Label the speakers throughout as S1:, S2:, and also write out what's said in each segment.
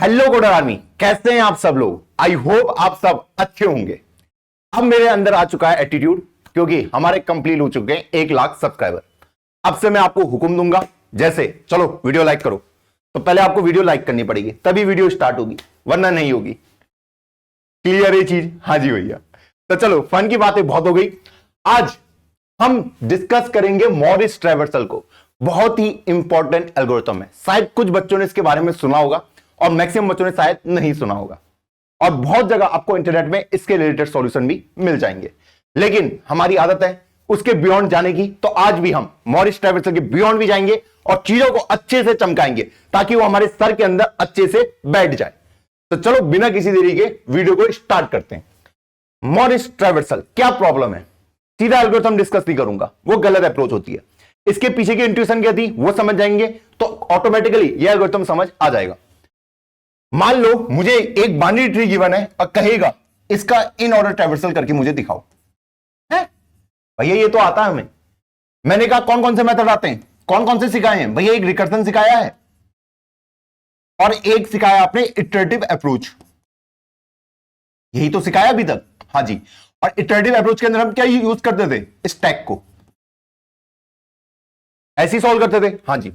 S1: Hello coder army, कैसे हैं आप सब लोग। आई होप आप सब अच्छे होंगे। अब मेरे अंदर आ चुका है एटीट्यूड, क्योंकि हमारे कंप्लीट हो चुके हैं 1 लाख सब्सक्राइबर। अब से मैं आपको हुक्म दूंगा, जैसे चलो वीडियो लाइक करो, तो पहले आपको वीडियो लाइक करनी पड़ेगी, तभी वीडियो स्टार्ट होगी, वरना नहीं होगी। क्लियर ये चीज? हाँ जी भैया। तो चलो, फन की बातें बहुत हो गई। आज हम डिस्कस करेंगे मॉरिस ट्रैवर्सल को। बहुत ही इंपॉर्टेंट एल्गोरिथम है। शायद कुछ बच्चों ने इसके बारे में सुना होगा और मैक्सिमम बच्चों ने शायद नहीं सुना होगा, और बहुत जगह आपको इंटरनेट में इसके रिलेटेड सॉल्यूशन भी मिल जाएंगे। लेकिन हमारी आदत है उसके बियॉन्ड जाने की, तो आज भी हम मॉरिस ट्रैवर्सल के बियॉन्ड भी जाएंगे और चीजों को अच्छे से चमकाएंगे ताकि वो हमारे सर के अंदर अच्छे से बैठ जाए। तो चलो बिना किसी देरी के वीडियो को स्टार्ट करते हैं। मॉरिस ट्रैवर्सल, क्या प्रॉब्लम है? सीधा एल्गोरिथम डिस्कस नहीं करूंगा, वो गलत अप्रोच होती है। इसके पीछे की इंट्यूशन क्या थी वो समझ जाएंगे तो ऑटोमेटिकली ये एल्गोरिथम समझ आ जाएगा। मान लो मुझे एक बाइनरी ट्री गिवन है और कहेगा इसका इन ऑर्डर ट्रैवर्सल करके मुझे दिखाओ। है भैया, ये तो आता है हमें। मैंने कहा कौन कौन से मेथड आते हैं, कौन कौन से सिखाए हैं भैया? एक रिकर्सन सिखाया है और एक सिखाया आपने इटरेटिव अप्रोच, यही तो सिखाया अभी तक। हाँ जी। और इटरेटिव अप्रोच के अंदर हम क्या यूज करते थे? स्टैक को ऐसे ही सॉल्व करते थे। हाँ जी।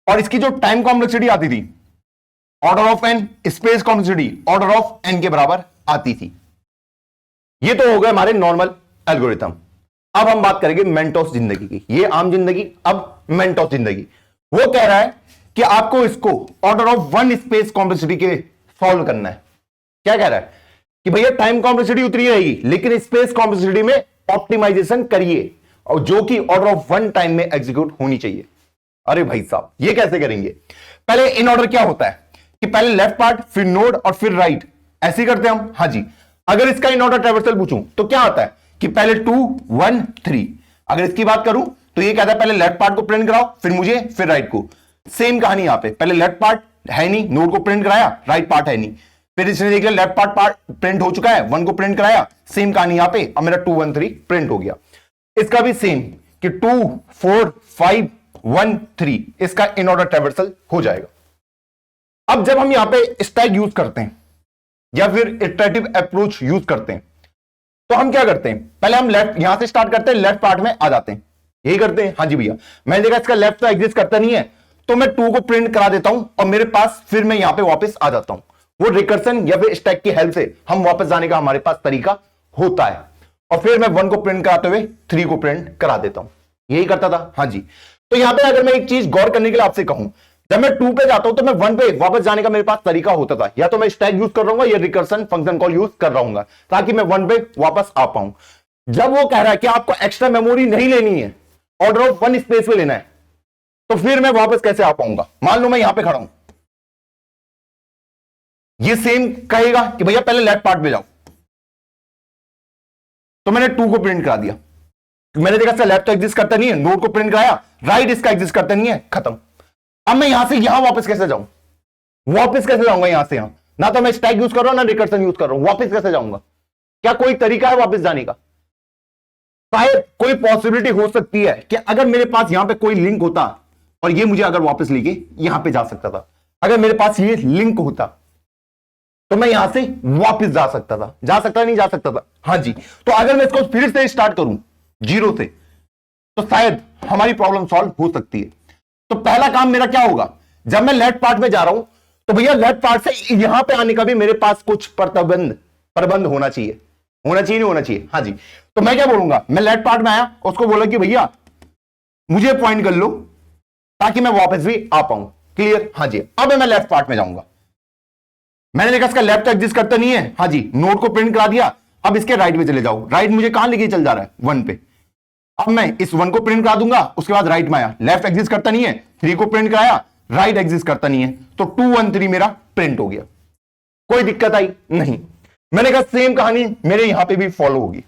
S1: और इसकी जो टाइम कॉम्प्लेक्सिटी आती थी, order of N, space complexity order of N के बराबर आती थी। ये तो हो गए हमारे नॉर्मल एल्गोरिथम। अब हम बात करेंगे मेंटोस जिंदगी की। ये आम जिंदगी, अब मेंटोस जिंदगी। वो कह रहा है कि आपको इसको order of one space complexity के सॉल्व करना है। क्या कह रहा है कि भैया टाइम कॉम्प्लेक्सिटी उतरी रहेगी, लेकिन स्पेस कॉम्प्लेक्सिटी में ऑप्टिमाइजेशन करिए, और जो कि ऑर्डर ऑफ वन टाइम में एग्जीक्यूट होनी चाहिए। अरे भाई साहब, ये कैसे करेंगे? पहले इन ऑर्डर क्या होता है कि पहले लेफ्ट पार्ट, फिर नोड और फिर राइट, ऐसे ही करते हैं हम। हाँ जी। अगर इसका इन ऑर्डर ट्रैवर्सल पूछूं तो क्या आता है कि पहले 2 1 3। अगर इसकी बात करूं तो ये कहता है पहले लेफ्ट पार्ट को प्रिंट कराओ, फिर मुझे, फिर राइट को। सेम कहानी यहां पे, पहले लेफ्ट पार्ट है नहीं, नोड को प्रिंट कराया, राइट पार्ट है नहीं, फिर इसने देख लिया लेफ्ट पार्ट प्रिंट हो चुका है, 1 को प्रिंट कराया, सेम कहानी यहां पे। अब मेरा 2 1 3 प्रिंट हो गया। इसका भी सेम कि 2 4 5 1 3, इसका इन ऑर्डर ट्रैवर्सल हो जाएगा। अब जब हम यहां पे स्टैक यूज करते हैं या फिर इटरेटिव अप्रोच यूज करते हैं, तो हम क्या करते हैं? पहले हम लेफ्ट यहां से स्टार्ट करते हैं, लेफ्ट पार्ट में आ जाते हैं, यही करते हैं। हाँ जी भैया। मैंने देखा इसका लेफ्ट तो एग्जिस्ट करता नहीं है, तो मैं 2 को प्रिंट करा देता हूं और मेरे पास फिर मैं यहां पे वापस आ जाता हूं। वो रिकर्सन या फिर स्टैक की हेल्प से हम वापस जाने का हमारे पास तरीका होता है, और फिर मैं 1 को प्रिंट कराते हुए 3 को प्रिंट करा देता हूं, यही करता था। हाँ जी। तो यहां पे अगर मैं एक चीज गौर करने के लिए आपसे कहूं, जब मैं 2 पे जाता हूं तो मैं 1 पे वापस जाने का मेरे पास तरीका होता था, या तो मैं स्टैक यूज कर रहा हूं या रिकर्सन फंक्शन कॉल यूज कर रहा हूं, ताकि मैं 1 पे वापस आ पाऊं। जब वो कह रहा है कि आपको एक्स्ट्रा मेमोरी नहीं लेनी है, ऑर्डर ऑफ वन स्पेस में लेना है, तो फिर मैं वापस कैसे आ पाऊंगा? मान लो मैं यहां पे खड़ा हूं, ये सेम कहेगा कि भैया पहले लेफ्ट पार्ट में जाओ, तो मैंने 2 को प्रिंट करा दिया। मैंने देखा इसका लेफ्ट तो एग्जिस्ट करता नहीं है, नोड को प्रिंट कराया, राइट इसका एग्जिस्ट करता नहीं है, खत्म। अब मैं यहां से यहां वापस कैसे जाऊं? वापस कैसे जाऊंगा यहां से यहां? ना तो मैं स्टैक यूज कर रहा हूं ना रिकर्सन यूज कर रहा हूं, वापस कैसे जाऊंगा? क्या कोई तरीका है वापस जाने का? शायद कोई पॉसिबिलिटी हो सकती है कि अगर मेरे पास यहां पे कोई लिंक होता और ये मुझे अगर वापस लेके यहां पे जा सकता था, अगर मेरे पास ये लिंक होता तो मैं यहां से वापस जा सकता था। जा सकता नहीं जा सकता था? हाँ जी। तो अगर मैं इसको फिर से स्टार्ट करूं जीरो से, तो शायद हमारी प्रॉब्लम सॉल्व हो सकती है। तो पहला काम मेरा क्या होगा? जब मैं लेफ्ट पार्ट में जा रहा हूं तो भैया लेफ्ट पार्ट से यहां पे आने का भी मेरे पास कुछ प्रबंध होना चाहिए। होना चाहिए नहीं होना चाहिए? हाँ जी। तो मैं क्या बोलूंगा? मैं लेफ्ट पार्ट में आया, उसको बोला कि भैया मुझे पॉइंट कर लो ताकि मैं वापस भी आ पाऊं। क्लियर? हाँ जी। अब मैं लेफ्ट पार्ट में जाऊंगा, मैंने देखा इसका लेफ्ट एग्जिस्ट करता नहीं है, हाँ जी, नोड को प्रिंट करा दिया। अब इसके राइट में चले जाओ, राइट मुझे कहां लेके चल जा रहा है? 1 पे। अब मैं इस 1 को प्रिंट करा दूंगा, उसके बाद राइट में आया, लेफ्ट एग्जिस्ट करता नहीं है, 3 को प्रिंट कराया, राइट एग्जिस्ट करता नहीं है, तो 2 1 3 मेरा प्रिंट हो गया। कोई दिक्कत आई नहीं। मैंने कहा सेम कहानी मेरे यहां पे भी फॉलो होगी।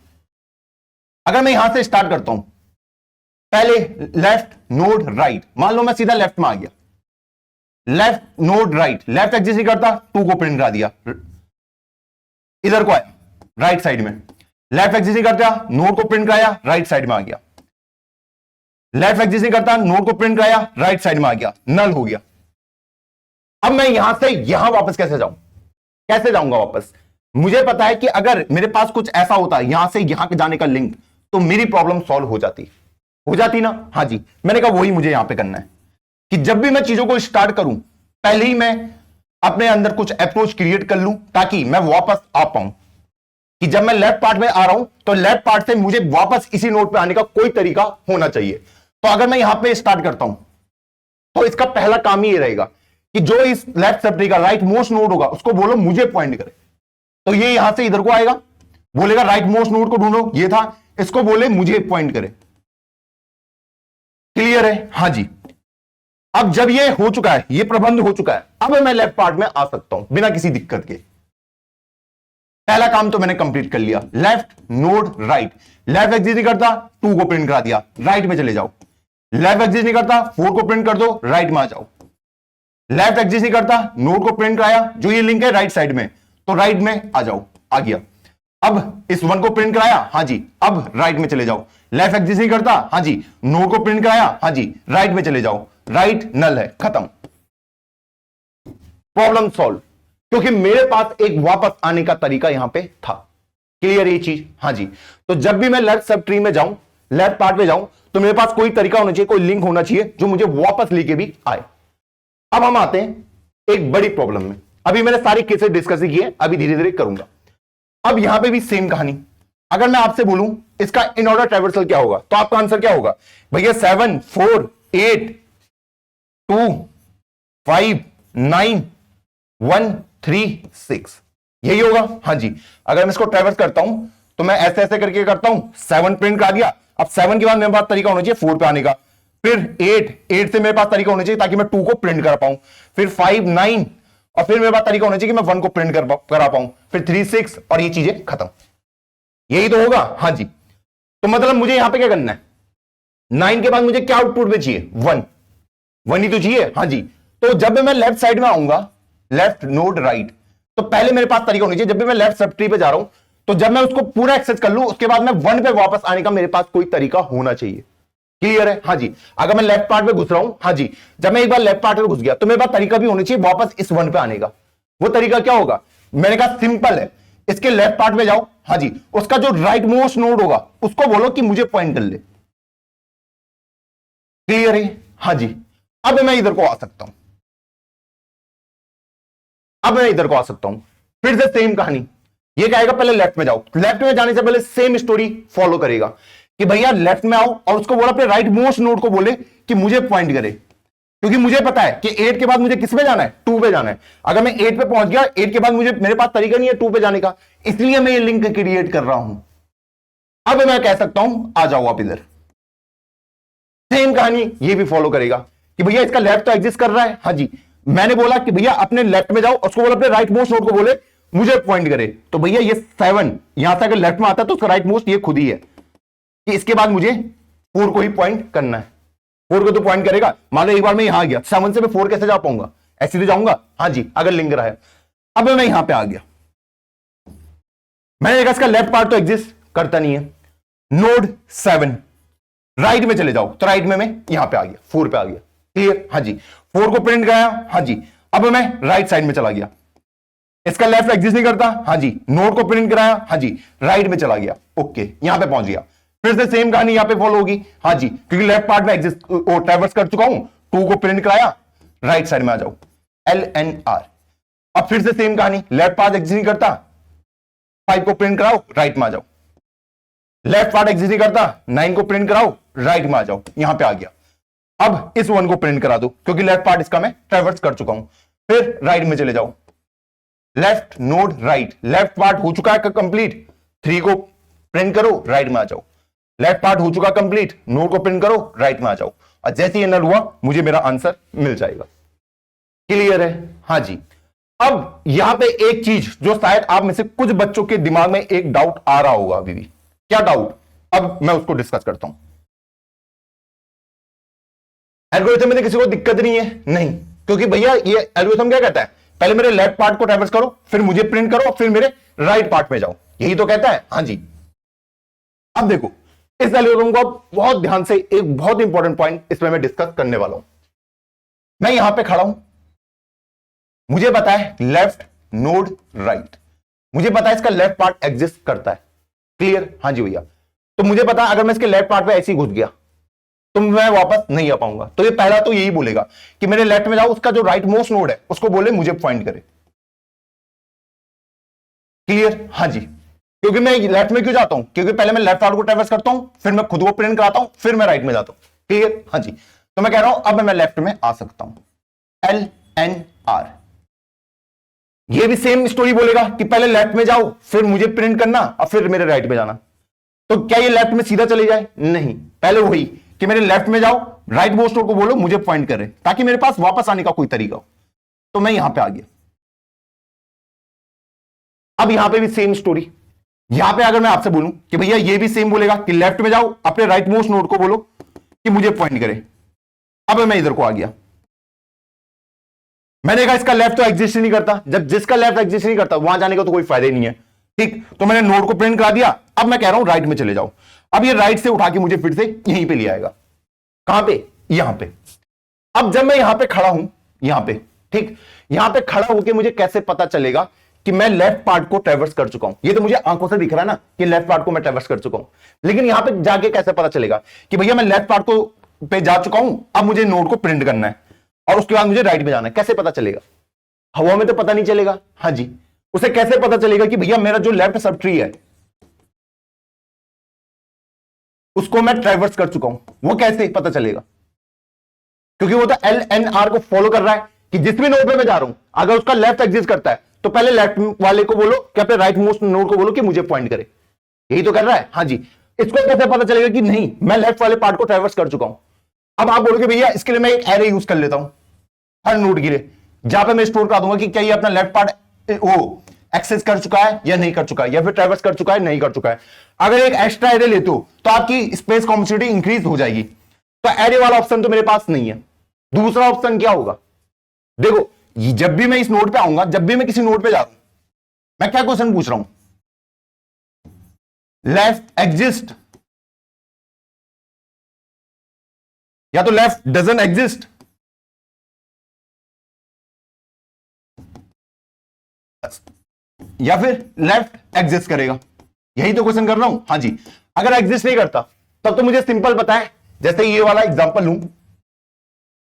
S1: अगर मैं यहां से स्टार्ट करता हूं, पहले लेफ्ट नोड राइट, मान लो मैं सीधा लेफ्ट में आ गया, left node right, left exist नहीं करता, 2 को प्रिंट करा दिया, इधर को आया राइट साइड में, लेफ्ट एग्जिस्ट नहीं करता, नोड को प्रिंट कराया, राइट साइड में आ गया, लेफ्ट एग्जिस्ट नहीं करता, नोड को प्रिंट कराया, राइट साइड में आ गया, नल हो गया। अब मैं यहां से यहां वापस कैसे जाऊं, कैसे जाऊंगा वापस? मुझे पता है कि अगर मेरे पास कुछ ऐसा होता यहां से यहां जाने का लिंक, तो मेरी प्रॉब्लम सॉल्व हो जाती ना। हाँ जी, मैंने कहा वही मुझे यहां पे करना है कि जब भी मैं चीजों को स्टार्ट करूं, पहले ही मैं अपने अंदर कुछ अप्रोच क्रिएट कर लूं, ताकि मैं वापस आ पाऊं। कि जब मैं लेफ्ट पार्ट में आ रहा हूं, तो लेफ्ट पार्ट से मुझे वापस इसी नोड पे आने का कोई तरीका होना चाहिए। तो अगर मैं यहां पे स्टार्ट करता हूं, तो इसका पहला काम ही ये रहेगा कि जो इस लेफ्ट सब ट्री का राइट मोस्ट नोड होगा, उसको बोलो मुझे पॉइंट करे। तो ये यहां से इधर को आएगा, बोलेगा राइट मोस्ट नोड को ढूंढो, ये था, इसको बोले मुझे पॉइंट करे। क्लियर है? हां जी। अब जब ये हो चुका है, ये प्रबंध हो चुका है, अब मैं लेफ्ट पार्ट में आ सकता हूं बिना किसी दिक्कत के। पहला काम तो मैंने कंप्लीट कर लिया, left node right. Left exist नहीं करता, 2 को प्रिंट करा दिया, राइट में चले जाओ। लेफ्ट एग्जिस्ट नहीं करता, 4 को प्रिंट कर दो, राइट में आ जाओ। लेफ्ट एग्जिस्ट नहीं करता, नोड को प्रिंट कराया, जो ये लिंक है राइट साइड में, तो राइट में आ जाओ, आ गया। अब इस 1 को प्रिंट कराया, हां जी, अब राइट में चले जाओ। लेफ्ट एग्जिस्ट नहीं करता, हां जी, नोड को प्रिंट कराया, हां जी, राइट में चले जाओ। राइट नल है, खत्म, प्रॉब्लम सॉल्व। क्योंकि मेरे पास एक वापस आने का तरीका यहां पे था। क्लियर ये चीज? हां जी। तो जब भी मैं लेफ्ट सब ट्री में जाऊं, लेफ्ट पार्ट में जाऊं, तो मेरे पास कोई तरीका होना चाहिए, कोई लिंक होना चाहिए जो मुझे वापस लेके भी आए। अब हम आते हैं एक बड़ी प्रॉब्लम में। अभी मैंने सारी केसेस डिस्कस किए, अभी धीरे धीरे करूंगा। अब यहां पे भी सेम कहानी। अगर मैं आपसे बोलूं इसका इन ऑर्डर ट्रैवर्सल क्या होगा, तो आपका आंसर क्या होगा? भैया 7 4 8 2 5 9 1 3 6, यही होगा। हां जी। अगर मैं इसको ट्रैवर्स करता हूं, तो मैं ऐसे ऐसे करके करता हूं, 7 प्रिंट करा दिया। अब 7 के बाद मेरे पास तरीका होना चाहिए 4 पे आने का, फिर 8 से मेरे पास तरीका होना चाहिए ताकि मैं 2 को प्रिंट कर पाऊं, फिर 5 9, और फिर मेरे पास तरीका होना चाहिए कि मैं 1 को प्रिंट करा पाऊं, फिर 3 6, और ये चीजें खत्म। यही तो होगा। हां जी। तो मतलब मुझे यहां पे क्या करना है? 9 के बाद मुझे क्या आउटपुट में चाहिए? 1 ही तो चाहिए। हां जी। तो जब मैं लेफ्ट साइड में आऊंगा, लेफ्ट नोड राइट, तो पहले मेरे पास तरीका होना चाहिए, जब भी मैं लेफ्ट सब ट्री पे जा रहा हूं, तो जब मैं उसको पूरा एक्सेस कर लूं, उसके बाद मैं 1 पे वापस आने का मेरे पास कोई तरीका होना चाहिए। क्लियर है? हां जी। अगर मैं लेफ्ट पार्ट में घुस रहा हूं, हां जी, जब मैं एक बार लेफ्ट पार्ट में घुस गया, तो मेरे पास तरीका भी होना चाहिए वापस इस 1 पे आने का। वो तरीका क्या होगा? मैंने कहा सिंपल है, इसके लेफ्ट पार्ट में जाओ, हां जी, उसका जो राइट मोस्ट नोड होगा, उसको बोलो कि मुझे पॉइंट कर ले। क्लियर है? हां जी। अब मैं इधर को आ सकता हूं, फिर से सेम कहानी। ये कहेगा पहले लेफ्ट में जाओ, लेफ्ट में जाने से पहले सेम स्टोरी फॉलो करेगा कि भैया लेफ्ट में आओ, और उसको बोला अपने राइट मोस्ट नोड को बोले कि मुझे पॉइंट करे। क्योंकि मुझे पता है कि 8 के बाद मुझे किस पे जाना है? 2 पे जाना है। अगर मैं 8 पे पहुंच गया, 8 के बाद मेरे पास तरीका नहीं है 2 पे जाने का, इसलिए मैं ये लिंक क्रिएट कर रहा हूं। अब मैं कह सकता हूं आ जाओ आप इधर। सेम कहानी ये भी फॉलो करेगा कि भैया इसका लेफ्ट तो एग्जिस्ट कर रहा है, हां जी, मैंने बोला कि भैया अपने लेफ्ट में जाओ, उसको बोला अपने राइट मोस्ट नोड को बोले मुझे पॉइंट करे। तो भैया ये 7 यहां से अगर लेफ्ट में आता है, तो उसका राइट मोस्ट ये खुद ही है कि इसके बाद मुझे 4 को ही पॉइंट करना है। 4 को तो पॉइंट करेगा। मान लो एक बार मैं यहां आ गया, 7 से मैं 4 कैसे जा पाऊंगा? ऐसे तो जाऊंगा। हां जी, अगर लिंक रहा है। अब मैं यहां पे आ गया, मैंने देखा इसका लेफ्ट पार्ट तो एग्जिस्ट करता नहीं है। नोड 7 राइट में चले जाओ, तो राइट में मैं यहां पे आ गया, 4 पे आ गया। क्लियर? हां जी। 4 को प्रिंट कराया, हां जी, अब मैं राइट साइड में चला गया। इसका लेफ्ट एग्जिस्ट नहीं करता, हां जी, नोड को प्रिंट कराया, हां जी, राइट में चला गया, ओके, यहां पे पहुंच गया। फिर से सेम कहानी यहां पे फॉलो होगी, हां जी, क्योंकि लेफ्ट पार्ट में एग्जिस्ट ट्रैवर्स कर चुका हूं, 2 को प्रिंट कराया, राइट साइड में आ जाओ, LNR। अब फिर से सेम कहानी, लेफ्ट पार्ट एग्जिस्ट नहीं करता, 5 को प्रिंट कराओ, राइट में आ जाओ। लेफ्ट पार्ट एग्जिस्ट नहीं करता, 9 को प्रिंट कराओ, राइट में आ जाओ, यहां पे आ गया। अब इस 1 को प्रिंट करा दो, क्योंकि लेफ्ट पार्ट इसका मैं ट्रैवर्स कर चुका हूं। फिर राइट में चले जाओ, left node right, left part हो चुका है कंप्लीट, 3 को प्रिंट करो, राइट में आ जाओ। लेफ्ट पार्ट हो चुका कंप्लीट, नोड को प्रिंट करो, राइट में आ जाओ। और जैसे ही नल हुआ, मुझे मेरा आंसर मिल जाएगा। क्लियर है? हां जी। अब यहां पे एक चीज जो शायद आप में से कुछ बच्चों के दिमाग में एक डाउट आ रहा होगा अभी भी। क्या डाउट? अब मैं उसको डिस्कस करता हूं। एल्गोरिथम में किसी को दिक्कत नहीं है? नहीं, क्योंकि भैया ये एल्गोरिथम क्या कहता है? पहले मेरे लेफ्ट पार्ट को ट्रैवर्स करो, फिर मुझे प्रिंट करो, फिर मेरे राइट पार्ट में जाओ, यही तो कहता है। हां जी। अब देखो, इस एल्गोरिथम को बहुत ध्यान से, एक बहुत इंपॉर्टेंट पॉइंट इसमें मैं डिस्कस करने वाला हूं। मैं यहां पे खड़ा हूं, मुझे पता है लेफ्ट नोड राइट, मुझे पता है इसका लेफ्ट पार्ट एग्जिस्ट करता है। क्लियर? हाँ जी भैया। तो मुझे पता है अगर मैं इसके लेफ्ट पार्ट पे ऐसे ही घुस गया तो मैं वापस नहीं आ पाऊंगा। तो ये पहला तो यही बोलेगा कि मेरे लेफ्ट में जाओ, उसका जो राइट मोस्ट नोड है उसको बोले मुझे फाइंड करे। क्लियर? हाँ जी। क्योंकि मैं लेफ्ट में क्यों जाता हूं? क्योंकि पहले मैं लेफ्ट पार्ट को ट्रैवर्स करता हूं, फिर मैं खुद को प्रिंट कराता हूं, फिर मैं राइट में जाता हूं। क्लियर? हाँ जी। तो मैं कह रहा हूं अब मैं लेफ्ट में आ सकता हूं। LNR, ये भी सेम स्टोरी बोलेगा कि पहले लेफ्ट में जाओ, फिर मुझे प्रिंट करना और फिर मेरे राइट में जाना। तो क्या ये लेफ्ट में सीधा चले जाए? नहीं, पहले वही कि मेरे लेफ्ट में जाओ, राइट मोस्ट नोड को बोलो मुझे फाइंड करे, ताकि मेरे पास वापस आने का कोई तरीका हो। तो मैं यहां पे आ गया। अब यहां पे भी सेम स्टोरी, यहां पे अगर मैं आपसे बोलूं कि भैया ये भी सेम बोलेगा कि लेफ्ट में जाओ, अपने राइट मोस्ट नोड को बोलो कि मुझे पॉइंट करे। अब मैं इधर को आ गया, मैंने कहा इसका लेफ्ट तो एग्जिस्ट ही नहीं करता। जब जिसका लेफ्ट एग्जिस्ट नहीं करता वहां जाने का तो कोई फायदा ही नहीं है। ठीक, तो मैंने नोड को प्रिंट करा दिया। अब मैं कह रहा हूं राइट में चले जाओ। अब ये राइट से उठा के मुझे फिर से यहीं पे ले आएगा। कहां पे? यहां पे। अब जब मैं यहां पे खड़ा हूं, यहां पे, ठीक, यहां पे खड़ा होकर मुझे कैसे पता चलेगा कि मैं लेफ्ट पार्ट को ट्रैवर्स कर चुका हूं? ये तो मुझे आंखों से दिख रहा है ना कि लेफ्ट पार्ट को मैं ट्रैवर्स कर चुका हूं, लेकिन यहां पे जाके कैसे पता चलेगा कि भैया मैं लेफ्ट पार्ट को पे जा चुका हूं, अब मुझे नोड को प्रिंट करना है और उसके बाद मुझे राइट में जाना है? कैसे पता चलेगा? हवा में तो पता नहीं चलेगा। हाँ जी, उसे कैसे पता चलेगा कि भैया मेरा जो लेफ्ट सब ट्री है उसको मैं ट्रैवर्स कर चुका हूं? वो कैसे पता चलेगा? क्योंकि वो तो LNR को फॉलो कर रहा है कि जिस भी नोड पे मैं जा रहा हूं अगर उसका लेफ्ट एग्जिस्ट करता है तो पहले लेफ्ट वाले को बोलो कि अपने राइट मोस्ट नोड को बोलो कि मुझे पॉइंट करे। यही तो कर रहा है। हाँ जी, इसको कैसे पता चलेगा कि नहीं मैं लेफ्ट वाले पार्ट को ट्रैवर्स कर चुका हूं? अब आप बोलोगे भैया इसके लिए मैं एक एरे यूज कर लेता हूं हर नोड के लिए, जहां पे मैं स्टोर कर दूंगा कि क्या ये अपना लेफ्ट पार्ट वो एक्सेस कर चुका है या नहीं कर चुका है, या फिर ट्रैवर्स कर चुका है नहीं कर चुका है। अगर एक एक्स्ट्रा एरे लेते हो तो आपकी स्पेस कॉम्प्लेक्सिटी इंक्रीज हो जाएगी। तो एरे वाला ऑप्शन तो मेरे पास नहीं है। दूसरा ऑप्शन क्या होगा? देखो, जब भी मैं इस नोड पे आऊंगा, जब भी मैं किसी नोड पे जा रहा हूं, मैं क्या क्वेश्चन पूछ रहा हूं? लेफ्ट एग्जिस्ट या तो लेफ्ट डजंट एग्जिस्ट। या फिर लेफ्ट एग्जिस्ट करेगा। यही तो क्वेश्चन कर रहा हूं। हाँ जी, अगर एग्जिस्ट नहीं करता तब तो मुझे सिंपल पता है, जैसे ये वाला एग्जांपल लूं,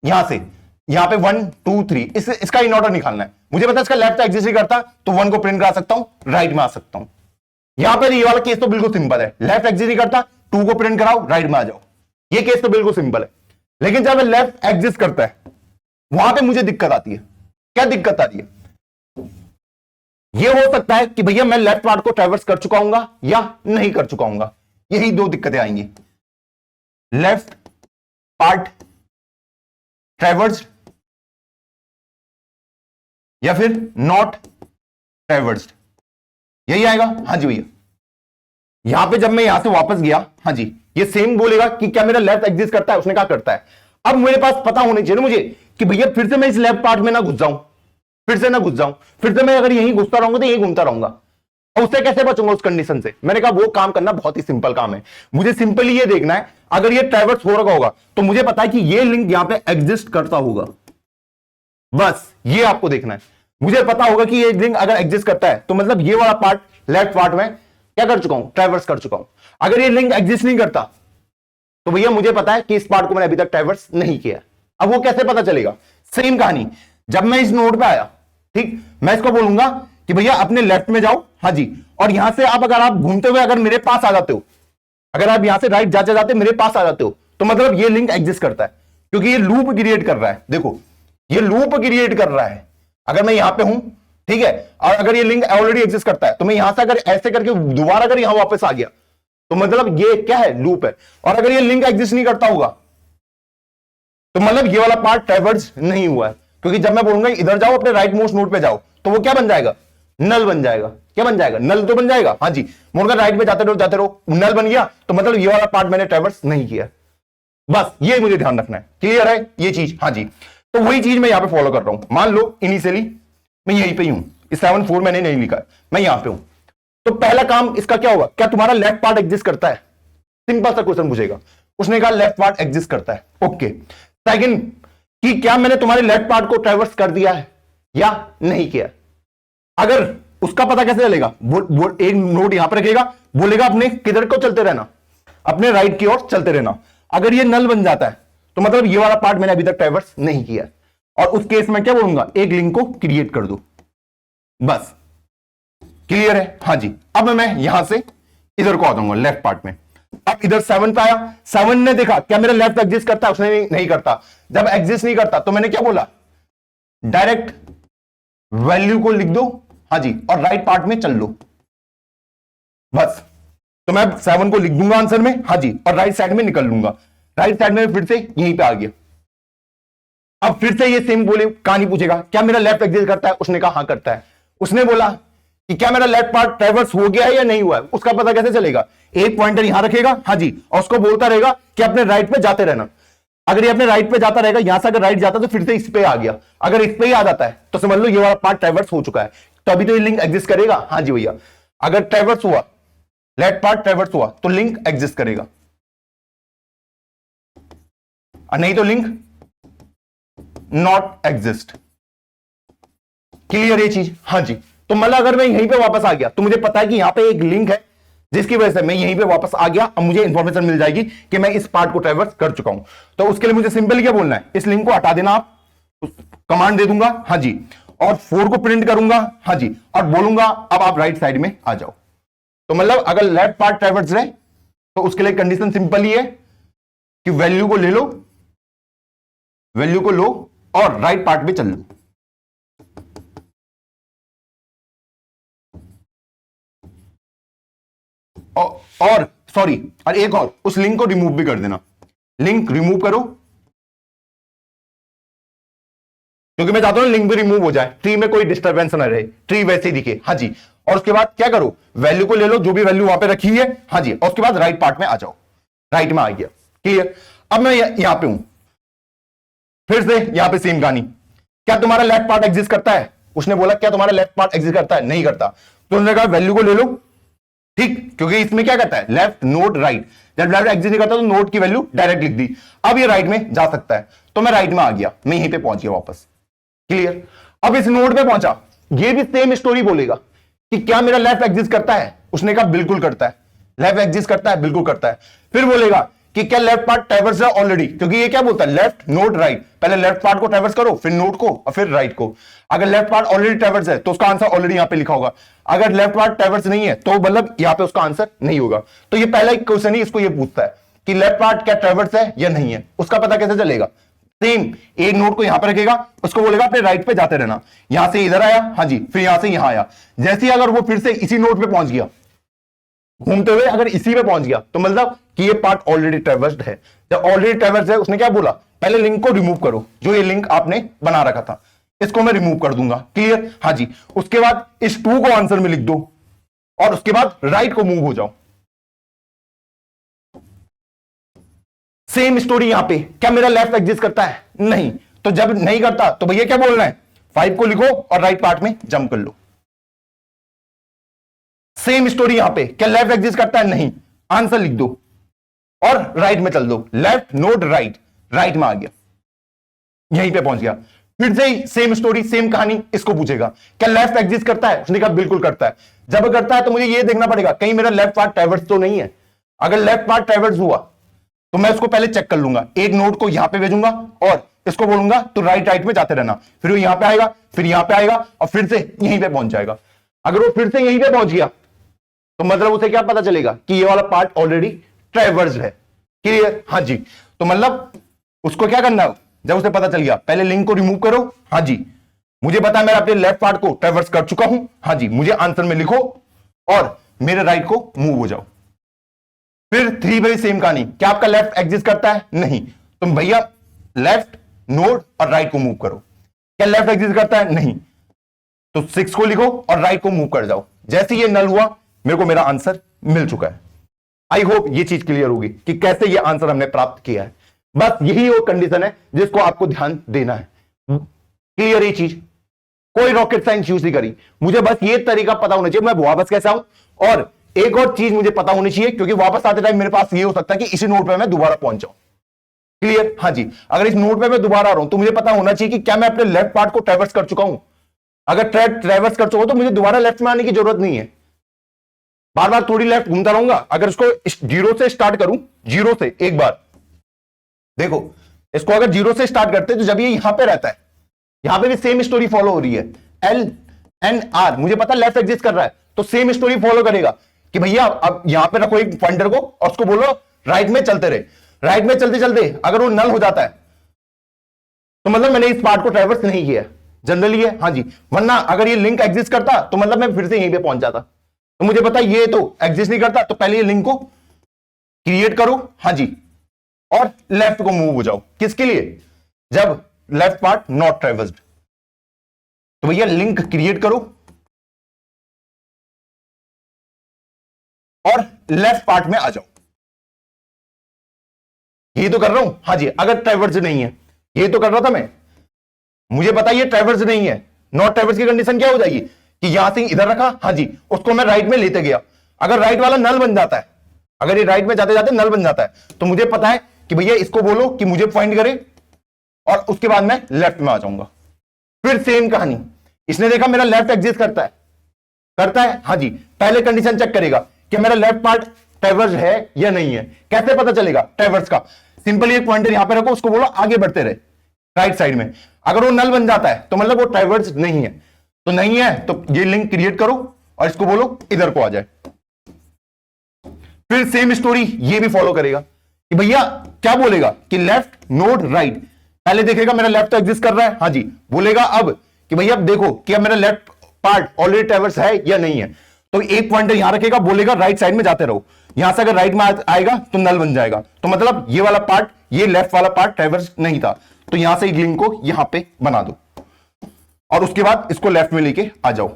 S1: यहां से यहां पे 1 2 3 इसका इन ऑर्डर निकालना है। मुझे पता है इसका लेफ्ट एग्जिस्ट नहीं करता तो 1 को प्रिंट करा सकता हूं, राइट में आ सकता हूं। यहां पर ये वाला केस तो बिल्कुल सिंपल है, लेफ्ट एग्जिस्ट नहीं करता 2 को प्रिंट कराओ, राइट में आ जाओ। ये केस तो बिल्कुल सिंपल है। लेकिन जब लेफ्ट एग्जिस्ट करता है वहां पे मुझे दिक्कत आती है। क्या दिक्कत आ रही है? यह हो सकता है कि भैया मैं लेफ्ट पार्ट को ट्रैवर्स कर चुका हूंगा या नहीं कर चुका हूंगा। यही दो दिक्कतें आएंगी, लेफ्ट पार्ट ट्रैवर्स्ड या फिर नॉट ट्रैवर्स्ड, यही आएगा। हाँ जी भैया, यहां पे जब मैं यहां से वापस गया, हाँ जी, ये सेम बोलेगा कि क्या मेरा लेफ्ट एग्जिस्ट करता है? उसने कहा करता है। अब मेरे पास पता होना चाहिए ना मुझे कि भैया फिर से मैं इस लेफ्ट पार्ट में ना घुस जाऊं, फिर से मैं अगर यहीं घुसता रहूंगा तो यहीं घूमता रहूंगा, और उससे कैसे बचूंगा उस कंडीशन से? मैंने कहा वो काम करना बहुत ही सिंपल काम है। मुझे सिंपली ये देखना है अगर ये ट्रैवर्स हो रखा होगा तो मुझे पता है कि ये लिंक यहां पे एग्जिस्ट करता होगा, बस ये आपको देखना है। मुझे पता होगा कि ये लिंक अगर एग्जिस्ट करता है तो मतलब ये वाला पार्ट लेफ्ट पार्ट में क्या कर चुका हूं? ट्रैवर्स कर चुका हूं। अगर ये लिंक एग्जिस्ट नहीं करता तो भैया मुझे पता है कि इस पार्ट को मैंने अभी तक ट्रैवर्स नहीं किया। अब वो कैसे पता चलेगा? सेम कहानी, जब मैं इस नोड पे आया, ठीक, मैं इसको बोलूंगा कि भैया अपने लेफ्ट में जाओ, हाँ जी, और यहां से अगर आप घूमते हुए अगर मेरे पास आ जाते हो, अगर आप यहां से राइट जाते जाते मेरे पास आ जाते हो तो मतलब ये लिंक एग्जिस्ट करता है, क्योंकि ये लूप क्रिएट कर रहा है। देखो, ये लूप क्रिएट कर रहा है। अगर मैं यहां पे हूं, ठीक है, और अगर ये लिंक ऑलरेडी एग्जिस्ट करता है तो मैं यहां से अगर ऐसे करके दोबारा अगर यहां वापस आ गया तो मतलब ये क्या है? लूप है। और अगर ये लिंक एग्जिस्ट नहीं करता होगा तो मतलब ये वाला पार्ट ट्रैवर्स नहीं हुआ है, क्योंकि जब मैं बोलूंगा इधर जाओ अपने राइट मोस्ट नोड पे जाओ तो वो क्या बन जाएगा? नल बन जाएगा। क्या बन जाएगा? नल तो बन जाएगा। हाँ जी, मोड़कर राइट में जाते रहो, नल बन गया तो मतलब ये वाला पार्ट मैंने ट्रैवर्स नहीं किया। बस ये मुझे ध्यान रखना है। क्लियर है ये चीज? हाँ जी, तो वही चीज मैं यहां पे फॉलो कर रहा हूं। मान लो इनिशियली मैं यहीं पे ही हूं, 7 4 मैंने नहीं लिखा है, मैं यहां पे हूं, तो पहला काम इसका क्या होगा? क्या तुम्हारा लेफ्ट पार्ट एग्जिस्ट करता है? सिंपल सा क्वेश्चन पूछेगा। उसने कहा लेफ्ट पार्ट एग्जिस्ट करता है। ओके, सेकंड कि क्या मैंने तुम्हारे लेफ्ट पार्ट को ट्रैवर्स कर दिया है? या नहीं किया। अगर उसका पता कैसे चलेगा, वो एक नोड यहां पर रखेगा, बोलेगा अपने किधर को चलते रहना, अपने राइट की ओर चलते रहना। अगर ये नल बन जाता है तो मतलब ये वाला पार्ट मैंने अभी तक ट्रैवर्स नहीं किया, और उस केस में क्या बोलूंगा, एक लिंक को क्रिएट कर दो, बस। क्लियर है? हाँ जी। अब मैं यहां से इधर को आ जाऊंगा लेफ्ट पार्ट में। अब इधर 7 पे आया, 7 ने देखा क्या मेरा लेफ्ट एग्जिस्ट करता है, उसने नहीं करता। जब एग्जिस्ट नहीं करता तो मैंने क्या बोला, डायरेक्ट वैल्यू को लिख दो, हाँ जी, और राइट पार्ट में चल लो, बस। तो मैं 7 को लिख दूंगा आंसर में, हाँ जी, और राइट साइड में निकल लूंगा। राइट साइड में फिर से यहीं पे आ गया। अब फिर से ये सेम बोले, कहानी पूछेगा क्या मेरा लेफ्ट एग्जिस्ट करता है, उसने कहा हाँ करता है। उसने बोला कि क्या मेरा लेफ्ट पार्ट ट्रैवर्स हो गया है या नहीं हुआ है, उसका पता कैसे चलेगा, एक पॉइंटर यहां रखेगा, हाँ जी, और उसको बोलता रहेगा कि अपने राइट पे जाते रहना। अगर ये अपने राइट पे जाता रहेगा, यहां से अगर राइट जाता तो फिर से इस पे आ गया, अगर इस पे ही आ जाता है तो समझ लो ये वाला पार्ट ट्रैवर्स हो चुका है। तो अभी तो ये लिंक एग्जिस्ट करेगा, हाँ जी भैया। अगर ट्रैवर्स हुआ, लेफ्ट पार्ट ट्रैवर्स हुआ तो लिंक एग्जिस्ट करेगा, और नहीं तो लिंक नॉट एग्जिस्ट। क्लियर ये चीज? हाँ जी। तो मतलब अगर मैं यहीं पे वापस आ गया तो मुझे पता है कि यहां पे एक लिंक है जिसकी वजह से मैं यहीं पे वापस आ गया, अब मुझे इंफॉर्मेशन मिल जाएगी कि मैं इस पार्ट को ट्रैवर्स कर चुका हूं। तो उसके लिए मुझे सिंपल क्या बोलना है, इस लिंक को हटा देना, आप कमांड दे दूंगा, हाँ जी, और 4 को प्रिंट करूंगा, हाँ जी, और बोलूंगा अब आप राइट साइड में आ जाओ। तो मतलब अगर लेफ्ट पार्ट ट्रैवर्स रहे तो उसके लिए कंडीशन सिंपल ही है कि वैल्यू को ले लो, वैल्यू को लो और राइट पार्ट में चल लो। और सॉरी, और एक और, उस लिंक को रिमूव भी कर देना, लिंक रिमूव करो, क्योंकि मैं चाहता हूं लिंक भी रिमूव हो जाए, ट्री में कोई डिस्टर्बेंस ना रहे, ट्री वैसे ही दिखे, हाँ जी। और उसके बाद क्या करो, वैल्यू को ले लो, जो भी वैल्यू वहां पे रखी है, हाँ जी, और उसके बाद राइट पार्ट में आ जाओ, राइट में आ गया। क्लियर? अब मैं यहां पे हूं, फिर से यहां पे सेम कहानी, क्या तुम्हारा लेफ्ट पार्ट एग्जिस्ट करता है, उसने बोला क्या तुम्हारा लेफ्ट पार्ट एग्जिस्ट करता है, नहीं करता। तो उन्होंने कहा वैल्यू को ले लो, ठीक, क्योंकि इसमें क्या करता है, लेफ्ट नोड राइट, जब लेफ्ट एग्जिस्ट नहीं करता तो नोड की वैल्यू डायरेक्ट लिख दी। अब ये राइट में जा सकता है, तो मैं राइट में आ गया, मैं यहीं पे पहुंच गया वापस। क्लियर? अब इस नोड पे पहुंचा, ये भी सेम स्टोरी बोलेगा कि क्या मेरा लेफ्ट एग्जिस्ट करता है, उसने कहा बिल्कुल करता है, लेफ्ट एग्जिस्ट करता है, बिल्कुल करता है। फिर बोलेगा कि क्या लेफ्ट पार्ट ट्रैवर्स है ऑलरेडी, क्योंकि ये क्या बोलता है, लेफ्ट नोड राइट, पहले लेफ्ट पार्ट को ट्रैवर्स करो, फिर नोड को, और फिर राइट को। अगर लेफ्ट पार्ट ऑलरेडी ट्रैवर्स है तो उसका आंसर ऑलरेडी यहां पे लिखा होगा, अगर लेफ्ट पार्ट ट्रैवर्स नहीं है तो मतलब यहां पे उसका आंसर नहीं होगा। तो ये पहला एक क्वेश्चन ही इसको ये पूछता है कि लेफ्ट पार्ट क्या ट्रैवर्स है या नहीं है, उसका पता कैसे चलेगा। सेम एक नोड को यहां पर रखेगा, उसको बोलेगा अपने राइट पे जाते रहना, यहां से इधर आया, हाँ जी, फिर यहां से यहां आया। जैसे ही अगर वो फिर से इसी नोड पे पहुंच गया, घूमते हुए अगर इसी पे पहुंच गया, तो मतलब कि ये पार्ट ऑलरेडी ट्रैवर्स्ड है। जब ऑलरेडी ट्रैवर्स्ड है, उसने क्या बोला, पहले लिंक को रिमूव करो, जो ये लिंक आपने बना रखा था, इसको मैं रिमूव कर दूंगा। क्लियर? हाँ जी। उसके बाद इस 2 को आंसर में लिख दो, और उसके बाद राइट को मूव हो जाओ। सेम स्टोरी यहां पे, क्या मेरा लेफ्ट एग्जिस्ट करता है, नहीं, तो जब नहीं करता तो भैया क्या बोलना है, 5 को लिखो और राइट पार्ट में जंप कर लो। सेम स्टोरी यहां पे, क्या लेफ्ट एग्जिस्ट करता है, नहीं, आंसर लिख दो और राइट में चल दो, लेफ्ट नोड राइट, राइट में आ गया, यहीं पे पहुंच गया। फिर से सेम स्टोरी, सेम कहानी, इसको पूछेगा क्या लेफ्ट एग्जिस्ट करता है, उसने कहा बिल्कुल करता है। जब करता है तो मुझे ये देखना पड़ेगा कहीं मेरा लेफ्ट पार्ट ट्रैवर्स तो नहीं है। अगर लेफ्ट पार्ट ट्रैवर्स हुआ तो मैं उसको पहले चेक कर लूंगा, एक नोड को यहां पे भेजूंगा और इसको बोलूंगा तो राइट राइट में जाते रहना, फिर वो यहां पे आएगा, फिर यहां पे आएगा, और फिर से यहीं पे पहुंच जाएगा। अगर वो फिर से यहीं पे पहुंच गया तो मतलब उसे क्या पता चलेगा कि ये वाला पार्ट ऑलरेडी ट्रैवर्स्ड है। क्लियर? हाँ जी। तो मतलब उसको क्या करना है, जब उसे पता चल गया, पहले लिंक को रिमूव करो, हाँ जी, मुझे पता है मैं अपने लेफ्ट पार्ट को ट्रैवर्स कर चुका हूं, हाँ जी, मुझे आंसर में लिखो और मेरे राइट को मूव हो जाओ। फिर 3 बाई सेम कहानी, क्या आपका लेफ्ट एग्जिस्ट करता है, नहीं, तो भैया लेफ्ट नोड और राइट को मूव करो। क्या लेफ्ट एग्जिस्ट करता है, नहीं, तो 6 को लिखो और राइट को मूव कर जाओ। जैसे ये नल हुआ, मेरे को मेरा आंसर मिल चुका है। आई होप ये चीज क्लियर होगी कि कैसे ये आंसर हमने प्राप्त किया है। बस यही वो कंडीशन है जिसको आपको ध्यान देना है। क्लियर ये चीज, कोई रॉकेट साइंस यूज नहीं करी, मुझे बस ये तरीका पता होना चाहिए मैं वापस कैसे आऊं, और एक और चीज मुझे पता होनी चाहिए, क्योंकि वापस आते टाइम मेरे पास ये हो सकता है कि इसी नोड पे मैं दोबारा पहुंच जाऊं। क्लियर? हाँ जी। अगर इस नोड पे मैं दोबारा आ रहा हूं तो मुझे पता होना चाहिए कि क्या मैं अपने लेफ्ट पार्ट को ट्रैवर्स कर चुका हूं, अगर ट्रैवर्स कर चुका हो तो मुझे दोबारा लेफ्ट में आने की जरूरत नहीं है, बार बार थोड़ी लेफ्ट घूमता रहूंगा। अगर इसको जीरो से स्टार्ट करूं, जीरो से एक बार देखो, इसको अगर जीरो से स्टार्ट करते तो जब ये यहां पे रहता है, यहां पे भी सेम स्टोरी फॉलो हो रही है, एल एन आर, मुझे पता लेफ्ट एग्जिस्ट कर रहा है तो सेम स्टोरी फॉलो करेगा कि भैया अब यहां पे रखो एक पॉइंटर को और उसको बोलो राइट में चलते रहे। राइट में चलते चलते अगर वो नल हो जाता है तो मतलब मैंने इस पार्ट को ट्रैवर्स नहीं किया, जनरली है हाँ जी। वरना अगर ये लिंक एग्जिस्ट करता तो मतलब मैं फिर से यहीं पे पहुंच जाता। तो मुझे पता ये तो एग्जिस्ट नहीं करता, तो पहले ये लिंक को क्रिएट करो हाँ जी, और लेफ्ट को मूव हो जाओ। किसके लिए? जब लेफ्ट पार्ट नॉट ट्रैवर्स्ड। तो भैया लिंक क्रिएट करो और लेफ्ट पार्ट में आ जाओ। ये तो कर रहा हूं हाँ जी। अगर ट्रैवर्स नहीं है, ये तो कर रहा था मैं, मुझे पता ये ट्रैवर्स नहीं है, नॉट ट्रैवर्स की कंडीशन क्या हो जाएगी कि यहां से इधर रखा हाँ जी, उसको मैं राइट में लेते गया, अगर राइट वाला नल बन जाता है, अगर ये राइट में जाते जाते नल बन जाता है तो मुझे पता है कि भैया इसको बोलो कि मुझे पॉइंट करे और उसके बाद मैं लेफ्ट में आ जाऊंगा। फिर सेम कहानी, इसने देखा मेरा लेफ्ट एग्जिस्ट करता है हाँ जी, पहले कंडीशन चेक करेगा कि मेरा लेफ्ट पार्ट ट्रैवर्स है या नहीं है। कैसे पता चलेगा ट्रैवर्स का? सिंपली एक पॉइंटर यहां पे रखो, उसको बोलो आगे बढ़ते रहे राइट साइड में, अगर वो नल बन जाता है तो मतलब वो ट्रैवर्स नहीं है, तो नहीं है तो ये लिंक क्रिएट करो और इसको बोलो इधर को आ जाए। फिर सेम स्टोरी ये भी फॉलो करेगा कि भैया क्या बोलेगा कि लेफ्ट नोड राइट, पहले देखेगा मेरा लेफ्ट तो एग्जिस्ट कर रहा है हाँ जी, बोलेगा अब कि भैया अब देखो कि अब मेरा लेफ्ट पार्ट ऑलरेडी ट्रैवर्स है या नहीं है, तो एक पॉइंटर यहां रखेगा, बोलेगा राइट साइड में जाते रहो, यहां से अगर राइट में आएगा तो नल बन जाएगा, तो मतलब ये वाला पार्ट, ये लेफ्ट वाला पार्ट ट्रैवर्स नहीं था, तो यहां से एक लिंक को यहां पे बना दो और उसके बाद इसको लेफ्ट में लेके आ जाओ।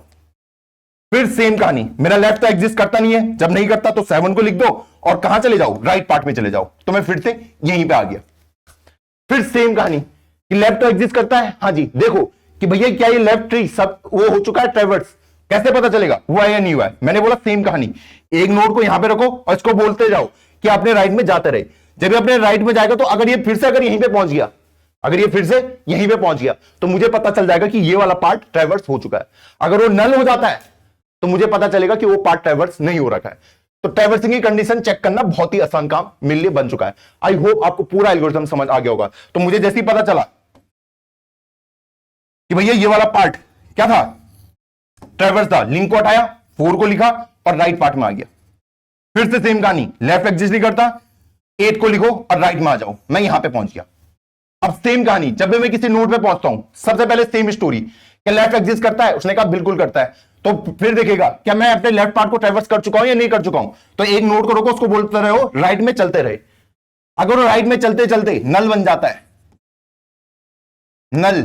S1: फिर सेम कहानी, मेरा लेफ्ट तो एग्जिस्ट करता नहीं है, जब नहीं करता तो 7 को लिख दो और कहां चले जाओ, राइट पार्ट में चले जाओ, तो मैं फिर से यहीं पे आ गया। फिर सेम कहानी कि लेफ्ट तो एग्जिस्ट करता है हाँ जी, देखो कि भैया क्या ये लेफ्ट ट्री सब वो हो चुका है ट्रैवर्स, कैसे पता चलेगा हुआ है या नहीं हुआ है? मैंने बोला सेम कहानी, एक नोड को यहां पे रखो और इसको बोलते जाओ कि अपने राइट में जाते रहे। जब ये अपने राइट में जाएगा तो अगर ये फिर से अगर यहीं पे पहुंच गया, अगर ये फिर से यहीं पे पहुंच गया तो मुझे पता चल जाएगा कि ये वाला पार्ट ट्रैवर्स हो चुका है। अगर वो नल हो जाता है तो मुझे पता चलेगा कि वो पार्ट ट्रैवर्स नहीं हो रखा है। तो ट्रैवर्सिंग की कंडीशन चेक करना बहुत ही आसान काम मेरे लिए बन चुका है। आई होप आपको पूरा एल्गोरिथम समझ आ गया होगा। तो मुझे जैसे ही पता चला कि भैया ये वाला पार्ट क्या था, ट्रैवर्स था, लिंक को हटाया, 4 को लिखा और राइट पार्ट में आ गया। फिर से सेम कहानी, लेफ्ट एग्जिस्ट नहीं करता, 8 को लिखो और राइट में आ जाओ, मैं यहां पे पहुंच गया। अब सेम कहानी, जब भी मैं किसी नोड पे पहुंचता हूं सबसे पहले सेम स्टोरी, क्या लेफ्ट एग्जिस्ट करता है? उसने कहा बिल्कुल करता है। तो फिर देखेगा क्या मैं अपने लेफ्ट पार्ट को ट्रैवर्स कर चुका हूं या नहीं कर चुका हूं, तो एक नोड को रोको, उसको बोलते रहे हो राइट में चलते रहे। अगर वो राइट में चलते चलते नल बन जाता है, नल,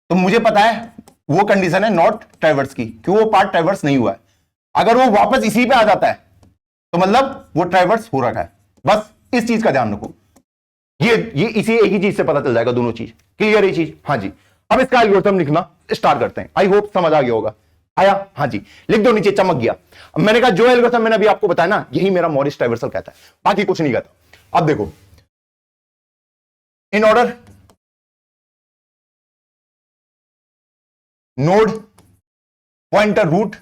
S1: तो मुझे पता है वो कंडीशन है नॉट ट्रैवर्स की, क्यों वो पार्ट ट्रैवर्स नहीं हुआ है। अगर वो वापस इसी पे आ जाता है तो मतलब वो ट्रैवर्स हो रखा है। बस इस चीज का ध्यान रखो, ये इसी एक ही चीज से पता चल जाएगा, दोनों चीज क्लियर है चीज हाँ जी। अब इसका एल्गोरिथम लिखना स्टार्ट करते हैं। आई होप समझ आ गया होगा। आया हाँ जी, लिख दो नीचे, चमक गया। अब मैंने कहा जो एल्गोरिथम मैंने अभी आपको बताया ना, यही मेरा मॉरिस ट्रैवर्सल कहता है, बाकी कुछ नहीं कहता। अब देखो, inorder node pointer root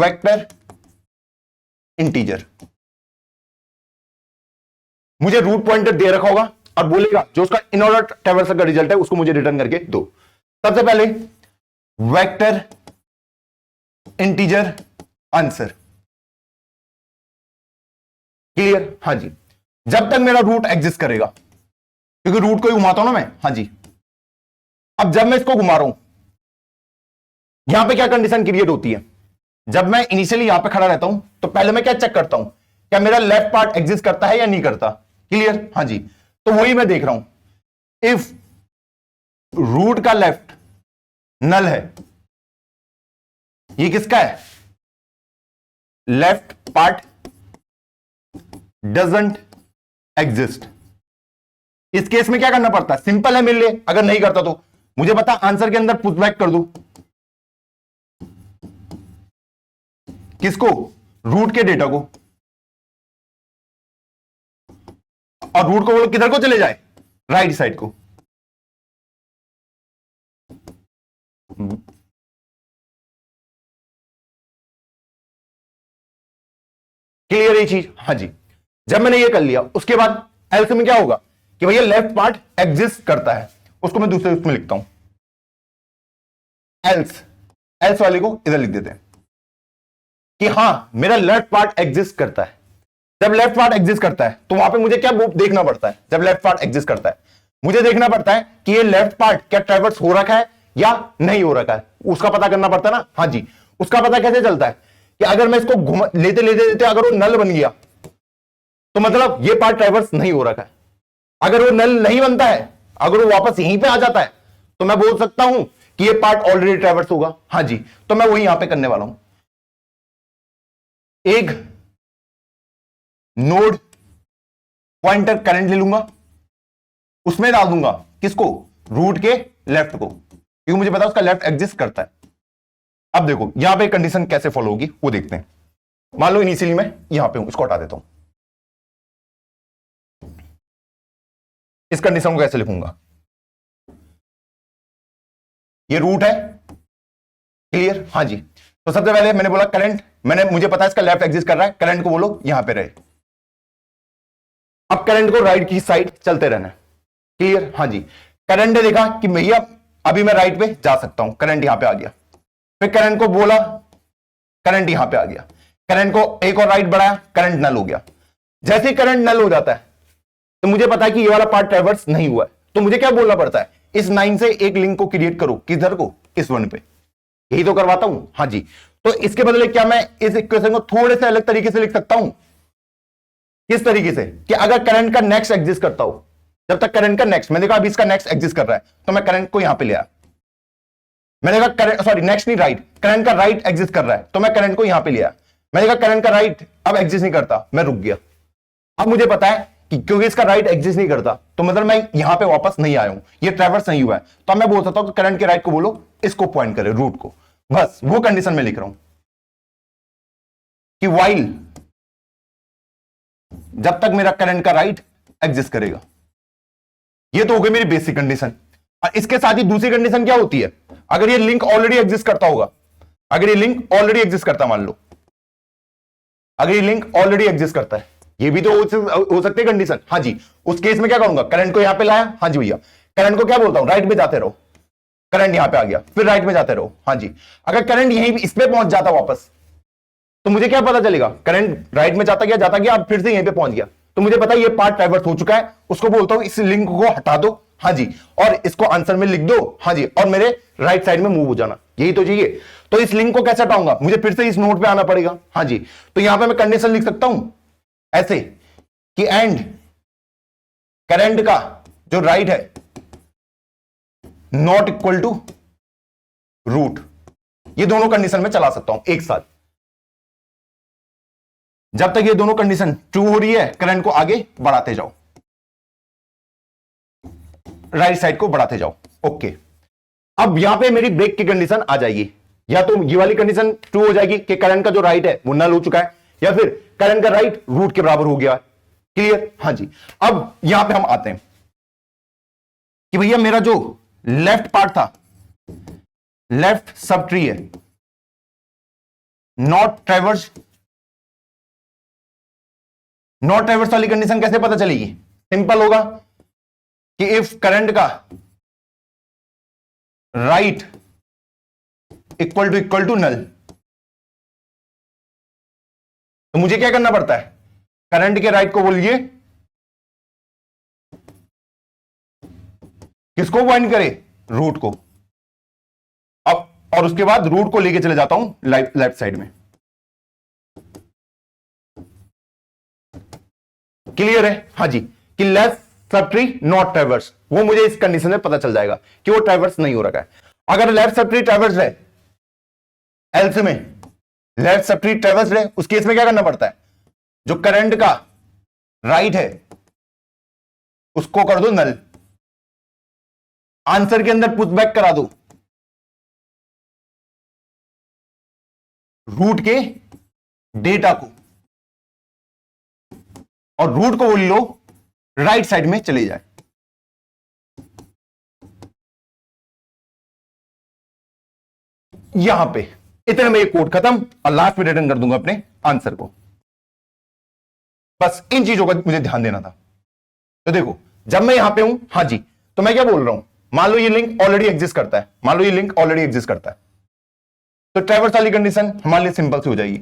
S1: vector integer, मुझे रूट पॉइंटर दे रखा होगा और बोलेगा जो उसका इन ऑर्डर ट्रैवर्सल का रिजल्ट है उसको मुझे रिटर्न करके दो। सबसे पहले वेक्टर इंटीजर आंसर, क्लियर हाँ जी। जब तक मेरा रूट एग्जिस्ट करेगा, क्योंकि रूट को ही घुमाता हूं ना मैं हाँ जी। अब जब मैं इसको घुमा रहा हूं, यहां पे क्या कंडीशन क्रिएट होती है, जब मैं इनिशियली यहां पे खड़ा रहता हूं तो पहले मैं क्या चेक करता हूं, क्या मेरा लेफ्ट पार्ट एग्जिस्ट करता है या नहीं करता, क्लियर हाँ जी। तो वही मैं देख रहा हूं, इफ रूट का लेफ्ट नल है, ये किसका है, लेफ्ट पार्ट डजंट एग्जिस्ट। इस केस में क्या करना पड़ता है, सिंपल है मेरे लिए, अगर नहीं करता तो मुझे पता आंसर के अंदर पुश बैक कर दू, किसको, रूट के डेटा को, और रूट को बोलो किधर को चले जाए, राइट साइड को। क्लियर ये चीज? हाँ जी। जब मैंने ये कर लिया उसके बाद एल्स में क्या होगा कि भैया लेफ्ट पार्ट एग्जिस्ट करता है, उसको मैं दूसरे उसमें लिखता हूं एल्स। एल्स वाले को इधर लिख देते हैं कि हां मेरा लेफ्ट पार्ट एग्जिस्ट करता है। जब लेफ्ट पार्ट एग्जिस्ट करता है तो वहां पे मुझे क्या देखना पड़ता है? जब लेफ्ट पार्ट एग्जिस्ट करता है मुझे देखना पड़ता है कि ये लेफ्ट पार्ट क्या ट्रैवर्स हो रखा है या नहीं हो रखा है, उसका पता करना पड़ता है ना। हाँ जी। उसका पता कैसे चलता है कि अगर मैं इसको लेते लेते लेते अगर वो नल बन गया तो मतलब ये पार्ट ट्रैवर्स नहीं हो रखा है। अगर वो नल नहीं बनता है, अगर वो वापस यहीं पे आ जाता है तो मैं बोल सकता हूं कि ये पार्ट ऑलरेडी ट्रैवर्स होगा। हाँ जी। तो मैं वही यहां पे करने वाला हूं, एक नोड पॉइंटर करंट ले लूंगा, उसमें डाल दूंगा किसको? रूट के लेफ्ट को, क्योंकि मुझे पता है उसका लेफ्ट एग्जिस्ट करता है। अब देखो यहां पे कंडीशन कैसे फॉलो होगी वो देखते हैं। मान लो इनिशियली मैं यहां पे हूं, इसको हटा देता हूं। इस कंडीशन को कैसे लिखूंगा? ये रूट है, क्लियर? हाँ जी। तो सबसे पहले मैंने बोला करंट, मुझे पता है इसका लेफ्ट एग्जिस्ट कर रहा है, करंट को बोलो यहां पे रहे। अब करंट को राइट की साइड चलते रहना है, क्लियर? हाँ जी। करंट ने देखा कि भैया अभी मैं राइट पे जा सकता हूं, करंट यहां पे आ गया। फिर करंट को बोला, करंट यहां पे आ गया। करंट को एक और राइट बढ़ाया, करंट नल हो गया। जैसे ही करंट नल हो जाता है तो मुझे पता है कि ये वाला पार्ट ट्रैवर्स नहीं हुआ है, तो मुझे क्या बोलना पड़ता है? इस 9 से एक लिंक को क्रिएट करो, किधर को? इस 1 पे। यही तो करवाता हूं। हाँ जी। तो इसके बदले क्या मैं इस इक्वेशन को थोड़े से अलग तरीके से लिख सकता हूं? किस तरीके से? कि अगर करंट का नेक्स्ट एग्जिस्ट करता हो, जब तक करंट का नेक्स्ट, मैंने कहा अभी इसका नेक्स्ट एग्जिस्ट कर रहा है तो मैं करंट को यहां पे ले आया। मैंने कहा करंट, सॉरी नेक्स्ट नहीं, राइट, करंट का राइट एग्जिस्ट कर रहा है तो मैं करंट को यहां पे ले आया। मैंने कहा करंट का राइट अब एग्जिस्ट नहीं करता, मैं रुक गया। अब मुझे पता है कि क्योंकि इसका राइट एग्जिस्ट नहीं करता तो मतलब मैं यहां पे वापस नहीं आया हूं, ये ट्रैवर्स नहीं हुआ है, तो मैं बोल सकता हूं कि करंट के राइट को बोलो इसको पॉइंट करे, रूट को। बस वो कंडीशन में लिख रहा हूं कि वाइल, जब तक मेरा करंट का राइट एग्जिस्ट करेगा। ये तो हो गई मेरी बेसिक कंडीशन। और इसके साथ ही दूसरी कंडीशन क्या होती है? अगर ये लिंक ऑलरेडी एग्जिस्ट करता होगा, अगर ये लिंक ऑलरेडी एग्जिस्ट करता, मान लो अगर ये लिंक ऑलरेडी एग्जिस्ट करता है, ये भी तो हो सकती है कंडीशन। हाँ जी। उस केस में क्या करूंगा? करंट को यहां पे लाया, हाँ जी भैया, करंट को क्या बोलता हूं? राइट में जाते रहो, करंट यहां पे आ गया, फिर राइट में जाते रहो। हाँ जी। अगर करंट यहीं इस पे पहुंच जाता वापस तो मुझे क्या पता चलेगा? करंट राइट में जाता गया, अब फिर से यहीं पे पहुंच गया, तो मुझे पता है ये पार्ट ट्रैवर्स हो चुका है, उसको बोलता हूं इस लिंक को हटा दो। हाँ जी। और इसको आंसर में लिख दो। हाँ जी। और मेरे राइट साइड में मूव हो जाना, यही तो चाहिए। तो इस लिंक को कैसे हटाऊंगा? मुझे फिर से इस नोट पे आना पड़ेगा। हाँ जी। तो यहां पे मैं कंडीशन लिख सकता हूं ऐसे कि एंड करंट का जो राइट है नॉट इक्वल टू रूट। ये दोनों कंडीशन में चला सकता हूं एक साथ। जब तक ये दोनों कंडीशन ट्रू हो रही है करंट को आगे बढ़ाते जाओ, राइट साइड को बढ़ाते जाओ। ओके। अब यहां पे मेरी ब्रेक की कंडीशन आ जाएगी, या तो ये वाली कंडीशन ट्रू हो जाएगी कि करंट का जो राइट है वो नल हो चुका है, या फिर करंट का राइट रूट के बराबर हो गया। क्लियर? हाँ जी। अब यहां पे हम आते हैं कि भैया मेरा जो लेफ्ट पार्ट था, लेफ्ट सब ट्री है, नॉट ट्रैवर्स, नॉट ट्रैवर्स वाली कंडीशन कैसे पता चलेगी? सिंपल होगा कि इफ करंट का राइट इक्वल टू नल, तो मुझे क्या करना पड़ता है? करंट के राइट को बोलिए किसको पॉइंट करे? रूट को। अब और उसके बाद रूट को लेके चले जाता हूं लेफ्ट साइड में। क्लियर है? हाँ जी। कि left sub tree not traverse, वो मुझे इस कंडीशन में पता चल जाएगा कि वो ट्रैवर्स नहीं हो रखा है। अगर लेफ्ट सब ट्री ट्रैवर्स है, एल्स में लेफ्ट सब ट्री ट्रैवर्स है, उस केस में क्या करना पड़ता है? जो करंट का राइट है उसको कर दो नल, आंसर के अंदर पुट बैक करा दो रूट के डेटा को, और रूट को बोल लो राइट साइड में चले जाए। यहां पे इतने में ये कोड खत्म और लास्ट में रिटर्न कर दूंगा अपने आंसर को। बस इन चीजों का मुझे ध्यान देना था। तो देखो जब मैं यहां पे हूं, हां जी, तो मैं क्या बोल रहा हूं, मान लो ये लिंक ऑलरेडी एग्जिस्ट करता है, मान लो ये लिंक ऑलरेडी एग्जिस्ट करता है, तो ट्रैवर्स वाली कंडीशन हमारे लिए सिंपल सी हो जाएगी।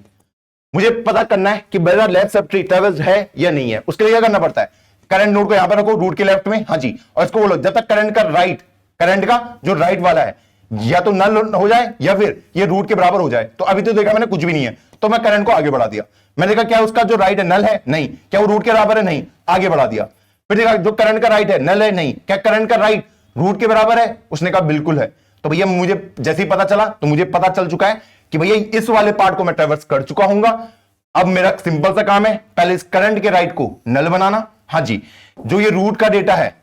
S1: मुझे पता करना है कि whether left subtree traverse है या नहीं है। उसके लिए क्या करना पड़ता है, करंट नोड को यहां पर रखो रूट के लेफ्ट में, हाँ जी, और इसको बोलो जब तक करंट का राइट, करंट का जो राइट वाला है या तो नल हो जाए या फिर ये रूट के बराबर हो जाए। तो अभी तो देखा मैंने कुछ भी नहीं है, तो मैं करंट को आगे बढ़ा दिया। मैंने देखा क्या उसका जो राइट है नल है, नहीं। क्या वो रूट के बराबर है, नहीं, आगे बढ़ा दिया। फिर देखा जो करंट का राइट है नल है, नहीं। क्या करंट का राइट रूट के बराबर है, उसने कहा बिल्कुल है। तो भैया मुझे जैसे ही पता चला, तो मुझे पता चल चुका है कि भैया इस वाले पार्ट को मैं ट्रैवर्स कर चुका हूंगा। अब मेरा सिंपल सा काम है पहले इस करंट के राइट को नल बनाना, हाँ जी, जो ये रूट का डेटा है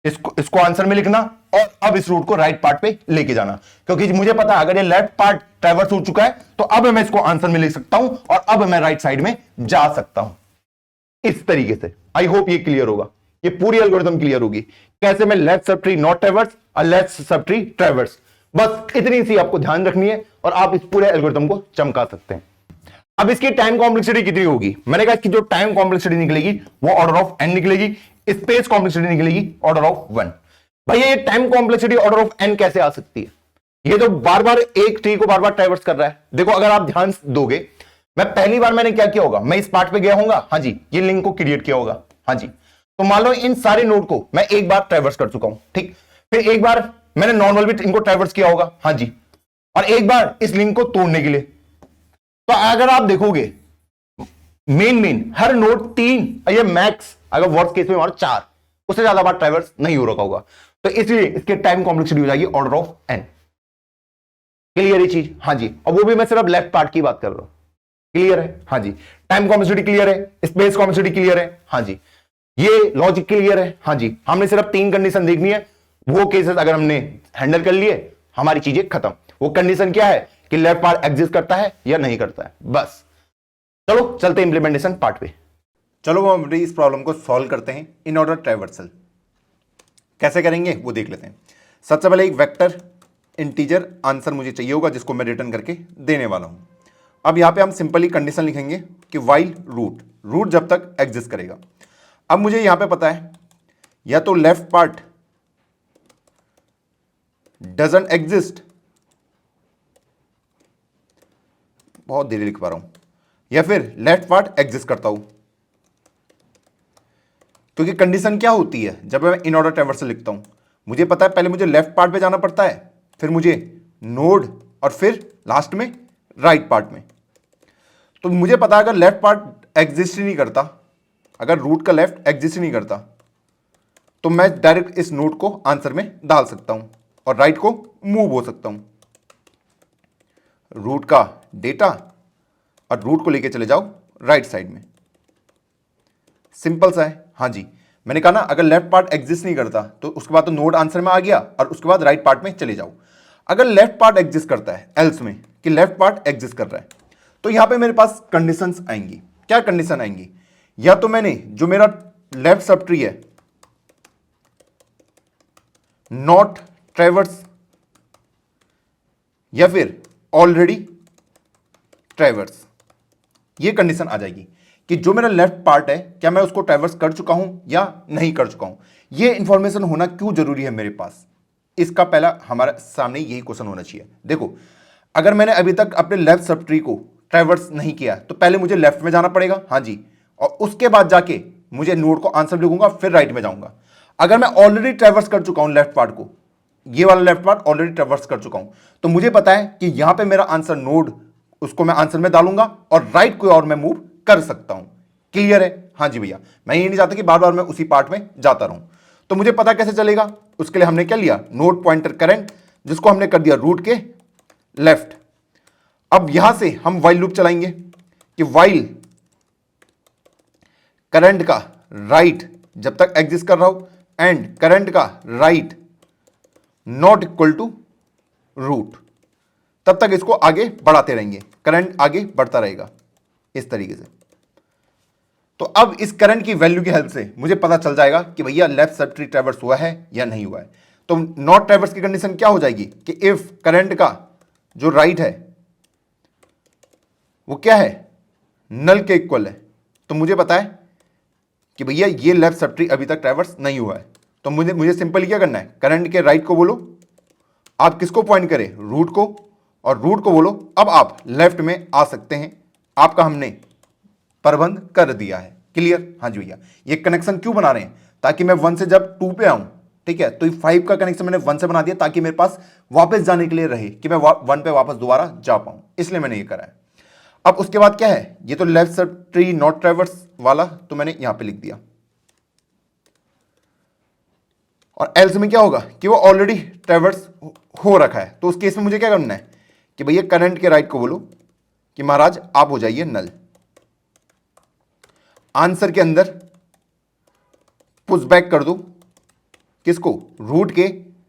S1: इसको आंसर में लिखना, और अब इस रूट को राइट पार्ट पे लेके जाना, क्योंकि मुझे पता है अगर ये लेफ्ट पार्ट ट्रैवर्स हो चुका है तो अब मैं इसको आंसर में लिख सकता हूं और अब मैं राइट साइड में जा सकता हूं। इस तरीके से आई होप ये क्लियर होगा, ये पूरी एल्गोरिथम क्लियर होगी कैसे मैं left sub tree not traverse और लेफ्ट सब ट्री ट्रैवर्स। बस इतनी सी आपको ध्यान रखनी है और आप इस पूरे एल्गोरिथम को चमका सकते हैं। अब इसकी टाइम कॉम्प्लेक्सिटी कितनी होगी, मैंने कहा कि जो टाइम कॉम्प्लेक्सिटी निकलेगी वो ऑर्डर ऑफ n निकलेगी, स्पेस कॉम्प्लेक्सिटी निकलेगी ऑर्डर ऑफ 1। भैया ये time complexity order of n कैसे आ सकती है, ये तो बार बार एक ट्री को बार बार ट्रैवर्स कर रहा है। देखो अगर आप ध्यान दोगे, मैं पहली बार मैंने क्या किया होगा, मैं इस पार्ट पे गया होगा, हाँ जी, ये लिंक को क्रिएट किया होगा, हाँ जी, तो मान लो इन सारे नोड को मैं एक बार ट्रैवर्स कर चुका हूं, ठीक। फिर एक बार मैंने नॉर्मल भी इनको ट्रैवर्स किया होगा, हाँ जी, और एक बार इस लिंक को तोड़ने के लिए। तो अगर आप देखोगे मेन हर नोड 3 ये मैक्स अगर वर्स्ट केस में और 4 उससे ज्यादा बार ट्रैवर्स नहीं हो रखा होगा, तो इसलिए इसके टाइम कॉम्प्लेक्सिटी हो जाएगी ऑर्डर ऑफ n। क्लियर ये चीज, हाँ जी, और वो भी मैं सिर्फ लेफ्ट पार्ट की बात कर रहा हूं। क्लियर है, हाँ जी, टाइम कॉम्प्लेक्सिटी क्लियर है, स्पेस कॉम्प्लेक्सिटी क्लियर है, हाँ जी, ये लॉजिक क्लियर है, हाँ जी। हमने सिर्फ 3 कंडीशन देखनी है, वो केसेस अगर हमने हैंडल कर लिए हमारी चीजें खत्म। वो कंडीशन क्या है कि लेफ्ट पार्ट एग्जिस्ट करता है या नहीं करता है, बस। चलो चलते हैं इंप्लीमेंटेशन पार्ट पे।
S2: चलो हम इस प्रॉब्लम को सॉल्व करते हैं इन ऑर्डर ट्रैवर्सल। कैसे करेंगे वो देख लेते हैं। सबसे पहले एक वेक्टर इंटीजर आंसर मुझे चाहिए होगा जिसको मैं रिटर्न करके देने वाला हूं। अब यहां पे हम सिंपली कंडीशन लिखेंगे कि वाइल रूट जब तक एग्जिस्ट करेगा। अब मुझे यहां पे पता है या तो लेफ्ट पार्ट डजंट एग्जिस्ट, बहुत धीरे लिख पा रहा हूं, या फिर लेफ्ट पार्ट एग्जिस्ट करता हूं। क्योंकि कंडीशन क्या होती है जब मैं इन ऑर्डर ट्रैवर्सल लिखता हूं, मुझे पता है पहले मुझे लेफ्ट पार्ट पे जाना पड़ता है, फिर मुझे नोड, और फिर लास्ट में राइट पार्ट में। तो मुझे पता है अगर लेफ्ट पार्ट एग्जिस्ट ही नहीं करता, अगर रूट का लेफ्ट एग्जिस्ट ही नहीं करता, तो मैं डायरेक्ट इस नोड को आंसर में डाल सकता हूं और राइट को मूव हो सकता हूं। रूट का डेटा और रूट को लेके चले जाओ राइट साइड में। सिंपल सा है, हाँ जी। मैंने कहा ना अगर लेफ्ट पार्ट एग्जिस्ट नहीं करता तो उसके बाद तो नोड आंसर में आ गया और उसके बाद राइट पार्ट में चले जाओ। अगर लेफ्ट पार्ट एग्जिस्ट करता है एल्स में कि लेफ्ट पार्ट एग्जिस्ट कर रहा है, तो यहां पे मेरे पास कंडीशंस आएंगी। क्या कंडीशन आएंगी, या तो मैंने जो मेरा लेफ्ट सब ट्री है नॉट ट्रैवर्स, या फिर ऑलरेडी ट्रैवर्स, ये कंडीशन आ जाएगी कि जो मेरा लेफ्ट पार्ट है क्या मैं उसको ट्रैवर्स कर चुका हूं या नहीं कर चुका हूं। ये इंफॉर्मेशन होना क्यों जरूरी है मेरे पास, इसका पहला हमारे सामने यही क्वेश्चन होना चाहिए। देखो अगर मैंने अभी तक अपने लेफ्ट सब ट्री को ट्रैवर्स नहीं किया तो पहले मुझे लेफ्ट में जाना पड़ेगा, हाँ जी, और उसके बाद जाके मुझे नोड को आंसर लिखूंगा, फिर राइट में जाऊंगा। अगर मैं ऑलरेडी ट्रैवर्स कर चुका हूं लेफ्ट पार्ट को, ये वाला लेफ्ट पार्ट ऑलरेडी ट्रैवर्स कर चुका हूं, तो मुझे पता है कि यहां पे मेरा आंसर नोड, उसको मैं आंसर में डालूंगा और राइट को और मैं मूव कर सकता हूं। क्लियर है, हाँ जी भैया। मैं ये नहीं चाहता कि बार बार मैं उसी पार्ट में जाता रहूं। तो मुझे पता कैसे चलेगा, उसके लिए हमने क्या लिया, नोड पॉइंटर करंट, जिसको हमने कर दिया रूट के लेफ्ट। अब यहां से हम वाइल लूप चलाएंगे कि वाइल करंट का राइट जब तक एग्जिस्ट कर रहा हूं एंड करंट का right not equal to root, तब तक इसको आगे बढ़ाते रहेंगे, करंट आगे बढ़ता रहेगा इस तरीके से। तो अब इस करंट की वैल्यू की हेल्प से मुझे पता चल जाएगा कि भैया लेफ्ट सब ट्री ट्रैवर्स हुआ है या नहीं हुआ है। तो नॉट ट्रैवर्स की कंडीशन क्या हो जाएगी कि इफ करंट का जो राइट है वो क्या है, नल के इक्वल है। तो मुझे पता है कि भैया ये लेफ्ट सब ट्री अभी तक ट्रैवर्स नहीं हुआ है। तो मुझे सिंपली क्या करना है, करंट के राइट को बोलो, आप किसको पॉइंट करें, रूट को, और रूट को बोलो अब आप लेफ्ट में आ सकते हैं। आपका हमने प्रबंध कर दिया है। क्लियर? हाँ जी भैया। ये कनेक्शन क्यों बना रहे हैं, ताकि मैं 1 से जब 2 पे आऊं, ठीक है, तो 5 का कनेक्शन मैंने 1 से बना दिया ताकि मेरे पास वापस जाने के लिए रहे, कि मैं 1 पे वापस दोबारा जा पाऊं, इसलिए मैंने ये करा है। अब उसके बाद क्या है, ये तो left sub tree not traverse वाला तो मैंने यहां पे लिख दिया, और एल्स में क्या होगा कि वो ऑलरेडी ट्रैवर्स हो रखा है। तो उस केस में मुझे क्या करना है कि भैया करंट के राइट को बोलो कि महाराज आप हो जाइए नल। आंसर के अंदर पुश बैक कर दो किसको, रूट के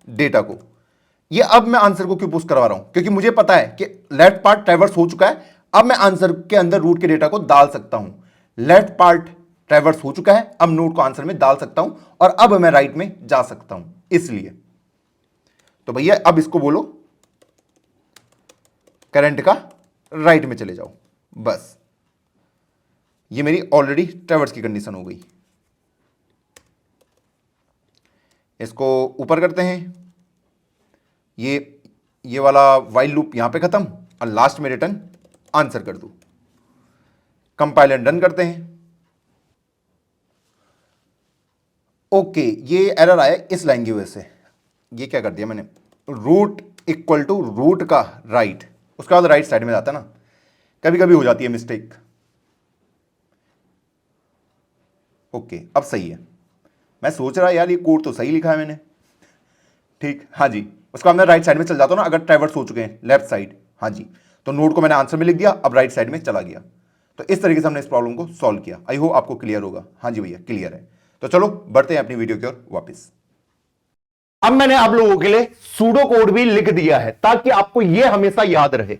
S2: डेटा को। ये अब मैं आंसर को क्यों पुश करवा रहा हूं, क्योंकि मुझे पता है कि लेफ्ट पार्ट ट्रैवर्स हो चुका है। अब मैं आंसर के अंदर रूट के डेटा को डाल सकता हूं। लेफ्ट पार्ट ट्रैवर्स हो चुका है, अब नोड को आंसर में डाल सकता हूं, और अब मैं राइट में जा सकता हूं, इसलिए। तो भैया अब इसको बोलो करंट का राइट में चले जाओ, बस। ये मेरी ऑलरेडी ट्रैवर्स की कंडीशन हो गई। इसको ऊपर करते हैं, ये वाला वाइल लूप यहां पे खत्म, और लास्ट में रिटर्न आंसर कर दूं। कंपाइल एंड रन करते हैं। ओके, ये एरर आया इस लाइन की वजह से। ये क्या कर दिया मैंने, रूट इक्वल टू रूट का राइट, उसके बाद राइट साइड में जाता है ना, कभी कभी हो जाती है मिस्टेक। ओके, अब सही है। मैं सोच रहा यार ये कोड तो सही लिखा है मैंने, ठीक। हाँ जी, उसको बाद मैं राइट साइड में चल जाता हूँ ना, अगर ट्रैवर्स हो चुके हैं लेफ्ट साइड। हाँ जी, तो नोड को मैंने आंसर में लिख दिया, अब राइट साइड में चला गया। तो इस तरीके से हमने इस प्रॉब्लम को सॉल्व किया। आई होप आपको क्लियर होगा। हाँ जी भैया, क्लियर है। तो चलो बढ़ते हैं अपनी वीडियो की ओर वापस।
S1: अब मैंने आप लोगों के लिए सूडो कोड भी लिख दिया है ताकि आपको यह हमेशा याद रहे,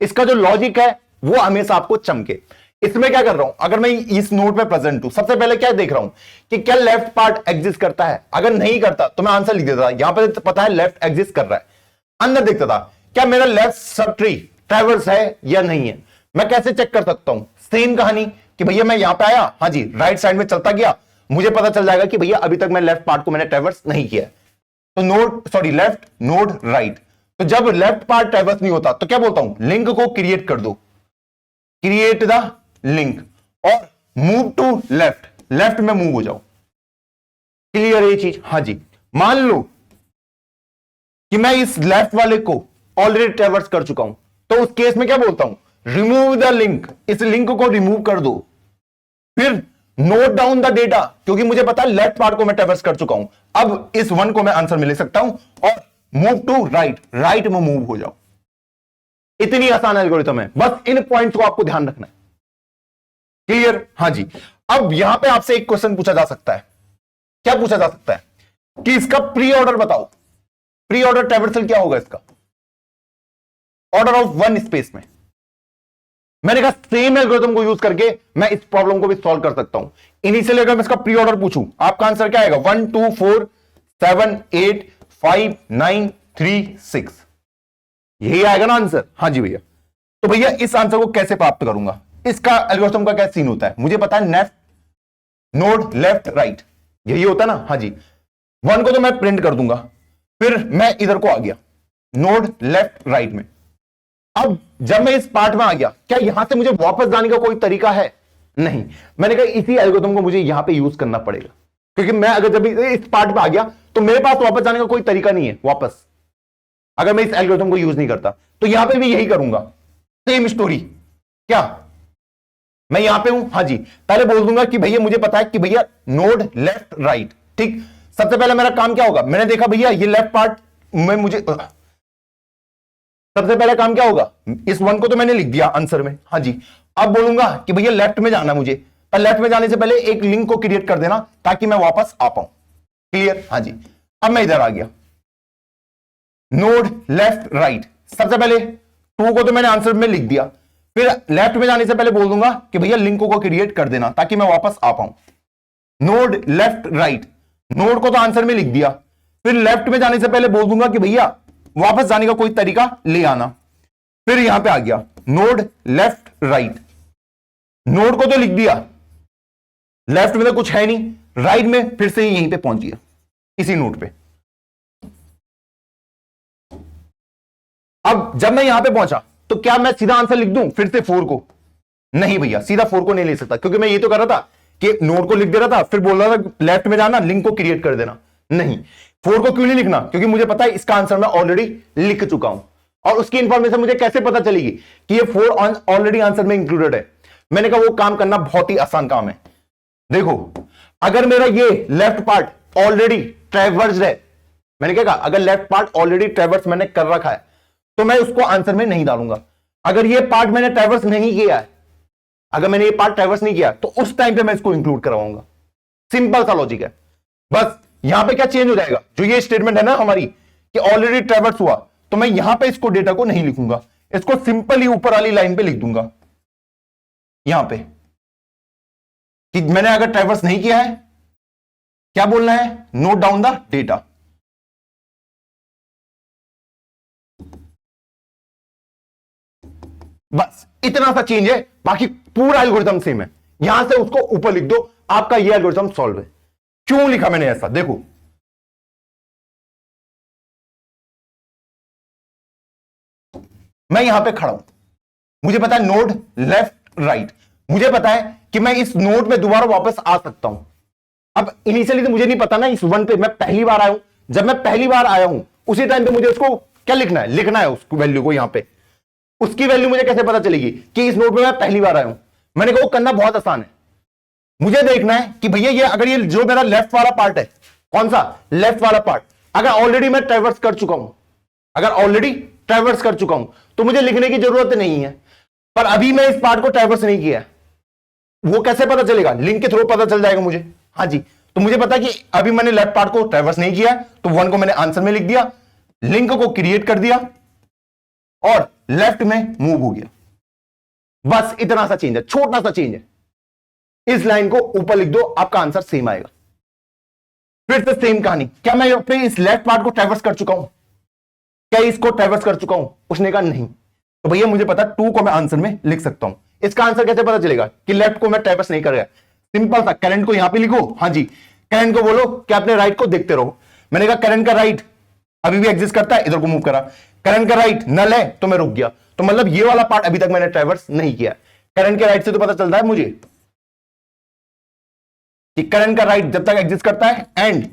S1: इसका जो लॉजिक है वो हमेशा आपको चमके। इसमें क्या कर रहा हूं, अगर मैं इस नोड पे प्रेजेंट हूं, सबसे पहले क्या देख रहा हूं कि क्या लेफ्ट पार्ट एग्जिस्ट करता है। अगर नहीं करता तो मैं आंसर लिख देता, यहां पे पता है लेफ्ट एग्जिस्ट कर रहा है। अंदर देखता था क्या मेरा लेफ्ट सब ट्री ट्रैवर्स है या नहीं है। मैं कैसे चेक कर सकता हूं, सेम कहानी कि भैया मैं यहां पे आया, हाँ जी, राइट साइड में चलता गया, मुझे पता चल जाएगा कि भैया अभी तक मैं लेफ्ट पार्ट को मैंने ट्रैवर्स नहीं किया। तो लेफ्ट नोड राइट। तो जब लेफ्ट पार्ट ट्रैवर्स नहीं होता तो क्या बोलता हूं, लिंक को क्रिएट कर दो, क्रिएट द लिंक, और मूव टू लेफ्ट, लेफ्ट में मूव हो जाओ। क्लियर है ये चीज? हाँ जी। मान लो कि मैं इस लेफ्ट वाले को ऑलरेडी ट्रैवर्स कर चुका हूं, तो उस केस में क्या बोलता हूं, रिमूव द लिंक, इस लिंक को रिमूव कर दो। फिर नोट डाउन द डेटा, क्योंकि मुझे पता है लेफ्ट पार्ट को मैं ट्रैवर्स कर चुका हूं। अब इस 1 को मैं आंसर में ले सकता हूं, और मूव टू राइट, राइट में मूव हो जाओ। इतनी आसान एल्गोरिथम है, बस इन पॉइंट्स को आपको ध्यान रखना है। क्लियर? हाँ जी। अब यहां पे आपसे एक क्वेश्चन पूछा जा सकता है। क्या पूछा जा सकता है कि इसका प्री ऑर्डर बताओ, प्री ऑर्डर ट्रैवर्सल क्या होगा इसका, ऑर्डर ऑफ 1 स्पेस में। मैंने कहा सेम एल्गोरिथम को यूज करके मैं इस प्रॉब्लम को भी सॉल्व कर सकता हूं। इनिशियली अगर मैं इसका प्री ऑर्डर पूछूं, आपका आंसर क्या आएगा, 1 2 4 7 8 5 9 3 6, यही आएगा ना आंसर। हाँ जी भैया। तो भैया इस आंसर को कैसे प्राप्त करूंगा, इसका एल्गोरिथम का क्या सीन होता है, मुझे पता है नेफ्ट नोड लेफ्ट राइट, यही होता है ना। हाँ जी, 1 को तो मैं प्रिंट कर दूंगा, फिर मैं इधर को आ गया नोड लेफ्ट राइट में। अब जब मैं इस पार्ट में आ गया, क्या यहां से मुझे वापस जाने का कोई तरीका है, नहीं। मैंने कहा इसी एल्गोरिथम को मुझे यहां पे यूज करना पड़ेगा, क्योंकि मैं अगर जब इस पार्ट में आ गया तो मेरे पास वापस जाने का कोई तरीका नहीं है वापस, अगर मैं इस एल्गोरिथम को यूज नहीं करता। तो यहां पे भी यही करूंगा, सेम स्टोरी। क्या मैं यहां पे हूं, हाँ जी, पहले बोल दूंगा कि भैया मुझे पता है कि भैया नोड लेफ्ट राइट, ठीक। सबसे पहले मेरा काम क्या होगा, मैंने देखा भैया ये लेफ्ट पार्ट में मुझे, सबसे पहले काम क्या होगा, इस 1 को तो मैंने लिख दिया आंसर में। हाँ जी, अब बोलूंगा कि भैया लेफ्ट में जाना मुझे, पर लेफ्ट में जाने से पहले एक लिंक को क्रिएट कर देना ताकि मैं वापस आ पाऊं। क्लियर? हाँ जी। अब मैं इधर आ गया, नोड लेफ्ट राइट, सबसे पहले 2 को तो मैंने आंसर में लिख दिया, फिर लेफ्ट में जाने से पहले बोल दूंगा कि भैया लिंकों को क्रिएट कर देना ताकि मैं वापस आ पाऊं। नोड लेफ्ट राइट, नोड को तो आंसर में लिख दिया, फिर लेफ्ट में जाने से पहले बोल दूंगा कि भैया वापस जाने का कोई तरीका ले आना। फिर यहां पे आ गया नोड लेफ्ट राइट, नोड को तो लिख दिया, लेफ्ट में तो कुछ है नहीं, राइट में फिर से यहीं पे पहुंच गया इसी नोड पे। अब जब मैं यहां पे पहुंचा तो क्या मैं सीधा आंसर लिख दूं फिर से 4 को? नहीं भैया, सीधा 4 को नहीं ले सकता, क्योंकि मैं ये तो कर रहा था कि नोड को लिख दे रहा था, फिर बोल रहा था लेफ्ट में जाना, लिंक को क्रिएट कर देना। नहीं, 4 को क्यों नहीं लिखना? क्योंकि मुझे पता है इसका आंसर मैं ऑलरेडी लिख चुका हूं, और उसकी इंफॉर्मेशन मुझे कैसे पता चलेगी कि ये 4 ऑलरेडी आंसर में इंक्लूडेड है? मैंने कहा वो काम करना बहुत ही आसान काम है। देखो, अगर मेरा ये लेफ्ट पार्ट ऑलरेडी ट्रैवर्स्ड है, मैंने क्या कहा, अगर लेफ्ट पार्ट ऑलरेडी ट्रैवर्स मैंने कर रखा है तो मैं उसको आंसर में नहीं डालूंगा। अगर ये पार्ट मैंने ट्रैवर्स नहीं किया है, अगर मैंने ये पार्ट ट्रैवर्स नहीं किया तो उस टाइम पे मैं इसको इंक्लूड करवाऊंगा। सिंपल सा लॉजिक है। बस यहां पे क्या चेंज हो जाएगा, जो ये स्टेटमेंट है ना हमारी कि ऑलरेडी ट्रैवर्स हुआ, तो मैं यहां पे इसको डेटा को नहीं लिखूंगा, इसको सिंपली ऊपर वाली लाइन पे लिख दूंगा, यहां पे कि मैंने अगर ट्रैवर्स नहीं किया है, क्या बोलना है, नोट डाउन द डेटा। बस इतना सा चेंज है, बाकी पूरा एल्गोरिथम सेम है। यहां से उसको ऊपर लिख दो, आपका ये एल्गोरिथम सॉल्व है। क्यों लिखा मैंने ऐसा, देखो मैं यहां पे खड़ा हूं, मुझे पता है नोड लेफ्ट राइट, मुझे पता है कि मैं इस नोड में दोबारा वापस आ सकता हूं। अब इनिशियली तो मुझे नहीं पता ना, इस वन पे मैं पहली बार आया हूं, जब मैं पहली बार आया हूं उसी टाइम पे मुझे उसको क्या लिखना है उस वैल्यू को यहां पे। उसकी वैल्यू मुझे कैसे पता चलेगी कि इस नोड पे मैं पहली बार आया हूं? मैंने कहा वो करना बहुत आसान है। मुझे देखना है कि भैया ये अगर ये जो मेरा लेफ्ट वाला पार्ट है, कौन सा लेफ्ट वाला पार्ट, अगर ऑलरेडी मैं ट्रैवर्स कर चुका हूं, अगर ऑलरेडी ट्रैवर्स कर चुका हूं तो मुझे लिखने की जरूरत नहीं है। पर अभी मैं इस पार्ट को ट्रैवर्स नहीं किया, वो कैसे पता चलेगा? लिंक के थ्रू पता चल जाएगा मुझे। हाँ जी, तो मुझे पता है कि अभी मैंने लेफ्ट पार्ट को ट्रैवर्स नहीं किया, तो 1 को मैंने आंसर में लिख दिया, लिंक को क्रिएट कर दिया और लेफ्ट में मूव हो गया। बस इतना सा चेंज है, छोटा सा चेंज है। इस लाइन को ऊपर लिख दो, आपका आंसर सेम आएगा। फिर से सेम कहानी, क्या मैं अपने इस लेफ्ट पार्ट को ट्रैवर्स कर चुका हूं? क्या इसको ट्रैवर्स कर चुका हूं? उसने कहा नहीं, तो भैया मुझे पता 2 को मैं आंसर में लिख सकता हूं। इसका आंसर कैसे पता चलेगा कि लेफ्ट को मैं ट्रैवर्स नहीं कर रहा? सिंपल सा, करंट को यहां पे लिखो, हाँ जी, करंट को बोलो कि अपने राइट को देखते रहो। मैंने कहा करंट का राइट अभी भी एग्जिस्ट करता है, इधर को मूव करा, करंट का राइट नल है तो मैं रुक गया, तो मतलब ये वाला पार्ट अभी तक मैंने ट्रैवर्स नहीं किया। करंट के राइट से तो पता चलता है मुझे कि करंट का राइट जब तक एग्जिस्ट करता है एंड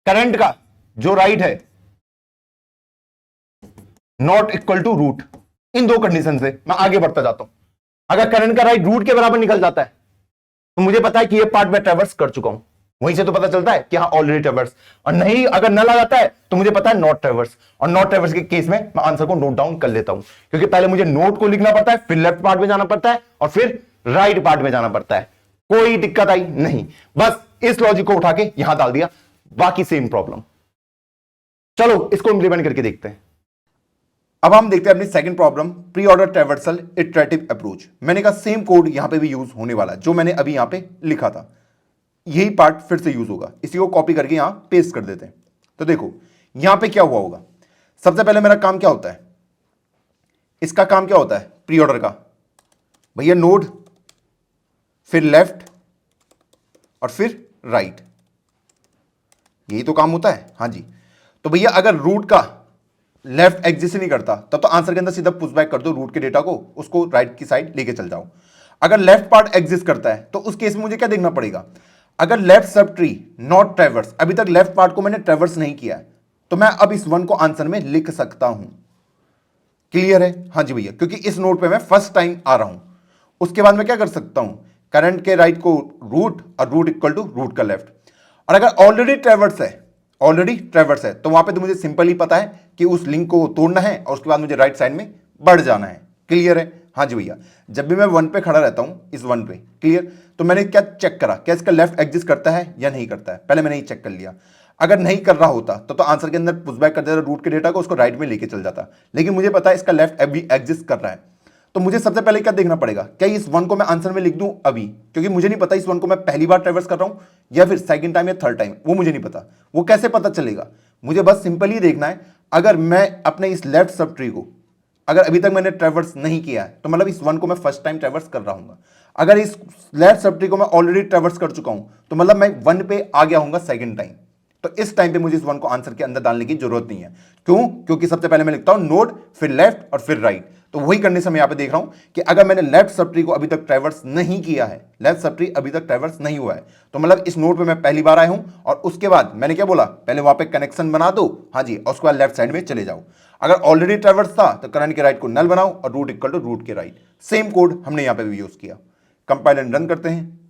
S1: करंट का जो राइट है नॉट इक्वल टू रूट, इन दो कंडीशन से मैं आगे बढ़ता जाता हूं। अगर करंट का राइट रूट के बराबर निकल जाता है तो मुझे पता है कि ये पार्ट मैं ट्रैवर्स कर चुका हूं, वहीं से तो पता चलता है कि हाँ ऑलरेडी ट्रैवर्स। और नहीं, अगर नल आ जाता है तो मुझे पता है नॉट ट्रैवर्स, और नॉट ट्रैवर्स के केस में मैं आंसर को नोट डाउन कर लेता हूं, क्योंकि पहले मुझे नोट को लिखना पड़ता है, फिर लेफ्ट पार्ट में जाना पड़ता है और फिर राइट पार्ट में जाना पड़ता है। कोई दिक्कत आई नहीं, बस इस लॉजिक को उठा के यहां डाल दिया, बाकी सेम प्रॉब्लम। चलो इसको इंप्लीमेंट करके देखते हैं।
S2: अब हम देखते हैं अपनी second problem, pre order traversal iterative approach. मैंने कहा सेम कोड यहां पे भी यूज होने वाला है जो मैंने अभी यहां पे लिखा था, यही पार्ट फिर से यूज होगा। इसी को कॉपी करके यहां पेस्ट कर देते हैं। तो देखो यहां पे क्या हुआ होगा, सबसे पहले मेरा काम क्या होता है, इसका काम क्या होता है प्री ऑर्डर का, भैया नोड, फिर लेफ्ट और फिर राइट, यही तो काम होता है। हाँ जी, तो भैया अगर रूट का लेफ्ट एग्जिस्ट नहीं करता तब तो आंसर के अंदर सीधा पुश बैक कर दो रूट के डेटा को, उसको राइट की साइड लेके चल जाओ। अगर लेफ्ट पार्ट एग्जिस्ट करता है तो उस केस में मुझे क्या देखना पड़ेगा, अगर left sub tree not traverse, अभी तक लेफ्ट पार्ट को मैंने ट्रैवर्स नहीं किया है, तो मैं अब इस 1 को आंसर में लिख सकता हूं। क्लियर है? हाँ जी भैया, क्योंकि इस नोड पे मैं फर्स्ट टाइम आ रहा हूं। उसके बाद मैं क्या कर सकता हूं, करंट के राइट को रूट और रूट इक्वल टू रूट का लेफ्ट। और अगर ऑलरेडी ट्रैवर्स है तो वहां पे तो मुझे सिंपल ही पता है कि उस लिंक को तोड़ना है और उसके बाद मुझे राइट साइड में बढ़ जाना है। क्लियर है? हाँ जी भैया, जब भी मैं 1 पे खड़ा रहता हूं, इस 1 पे, क्लियर, तो मैंने क्या चेक करा, क्या इसका लेफ्ट एग्जिस्ट करता है या नहीं करता है, पहले मैंने ये चेक कर लिया। अगर नहीं कर रहा होता तो आंसर के अंदर पुशबैक कर देता रूट के डेटा को, उसको राइट में लेके चल जाता। लेकिन मुझे पता है इसका लेफ्ट अभी एग्जिस्ट कर रहा है, तो मुझे सबसे पहले क्या देखना पड़ेगा, क्या इस 1 को मैं आंसर में लिख दूं अभी, क्योंकि मुझे नहीं पता इस 1 को मैं पहली बार ट्रैवर्स कर रहा हूं या फिर सेकंड टाइम या थर्ड टाइम, वो मुझे नहीं पता। वो कैसे पता चलेगा, मुझे बस सिंपल ही देखना है, अगर मैं अपने इस लेफ्ट सब ट्री को अगर अभी तक मैंने ट्रैवर्स नहीं किया है तो मतलब इस 1 को मैं फर्स्ट टाइम ट्रैवर्स कर रहा हूँ। अगर इस लेफ्ट सब ट्री को मैं ऑलरेडी ट्रैवर्स कर चुका हूं तो मतलब मैं 1 पे आ गया हूंगा सेकंड टाइम। तो इस टाइम पे मुझे इस 1 को आंसर के अंदर डालने की जरूरत नहीं है। क्यों? क्योंकि सबसे पहले मैं लिखता हूं नोड, फिर लेफ्ट और फिर राइट। तो वही कंडीशन मैं यहां पे देख रहा हूं कि अगर मैंने लेफ्ट सब ट्री को अभी तक ट्रैवर्स नहीं किया है, लेफ्ट सब ट्री अभी तक ट्रैवर्स नहीं हुआ है, तो मतलब इस नोड पे मैं पहली बार आया हूं और उसके बाद मैंने क्या बोला, पहले वहां पे कनेक्शन बना दो, हाँ जी, और उसके बाद लेफ्ट साइड में चले जाओ। अगर ऑलरेडी ट्रैवर्स था तो करंट के राइट को नल बनाओ और रूट इक्वल टू रूट के राइट। सेम कोड हमने यहां पे भी यूज किया। कंपाइल एंड रन करते हैं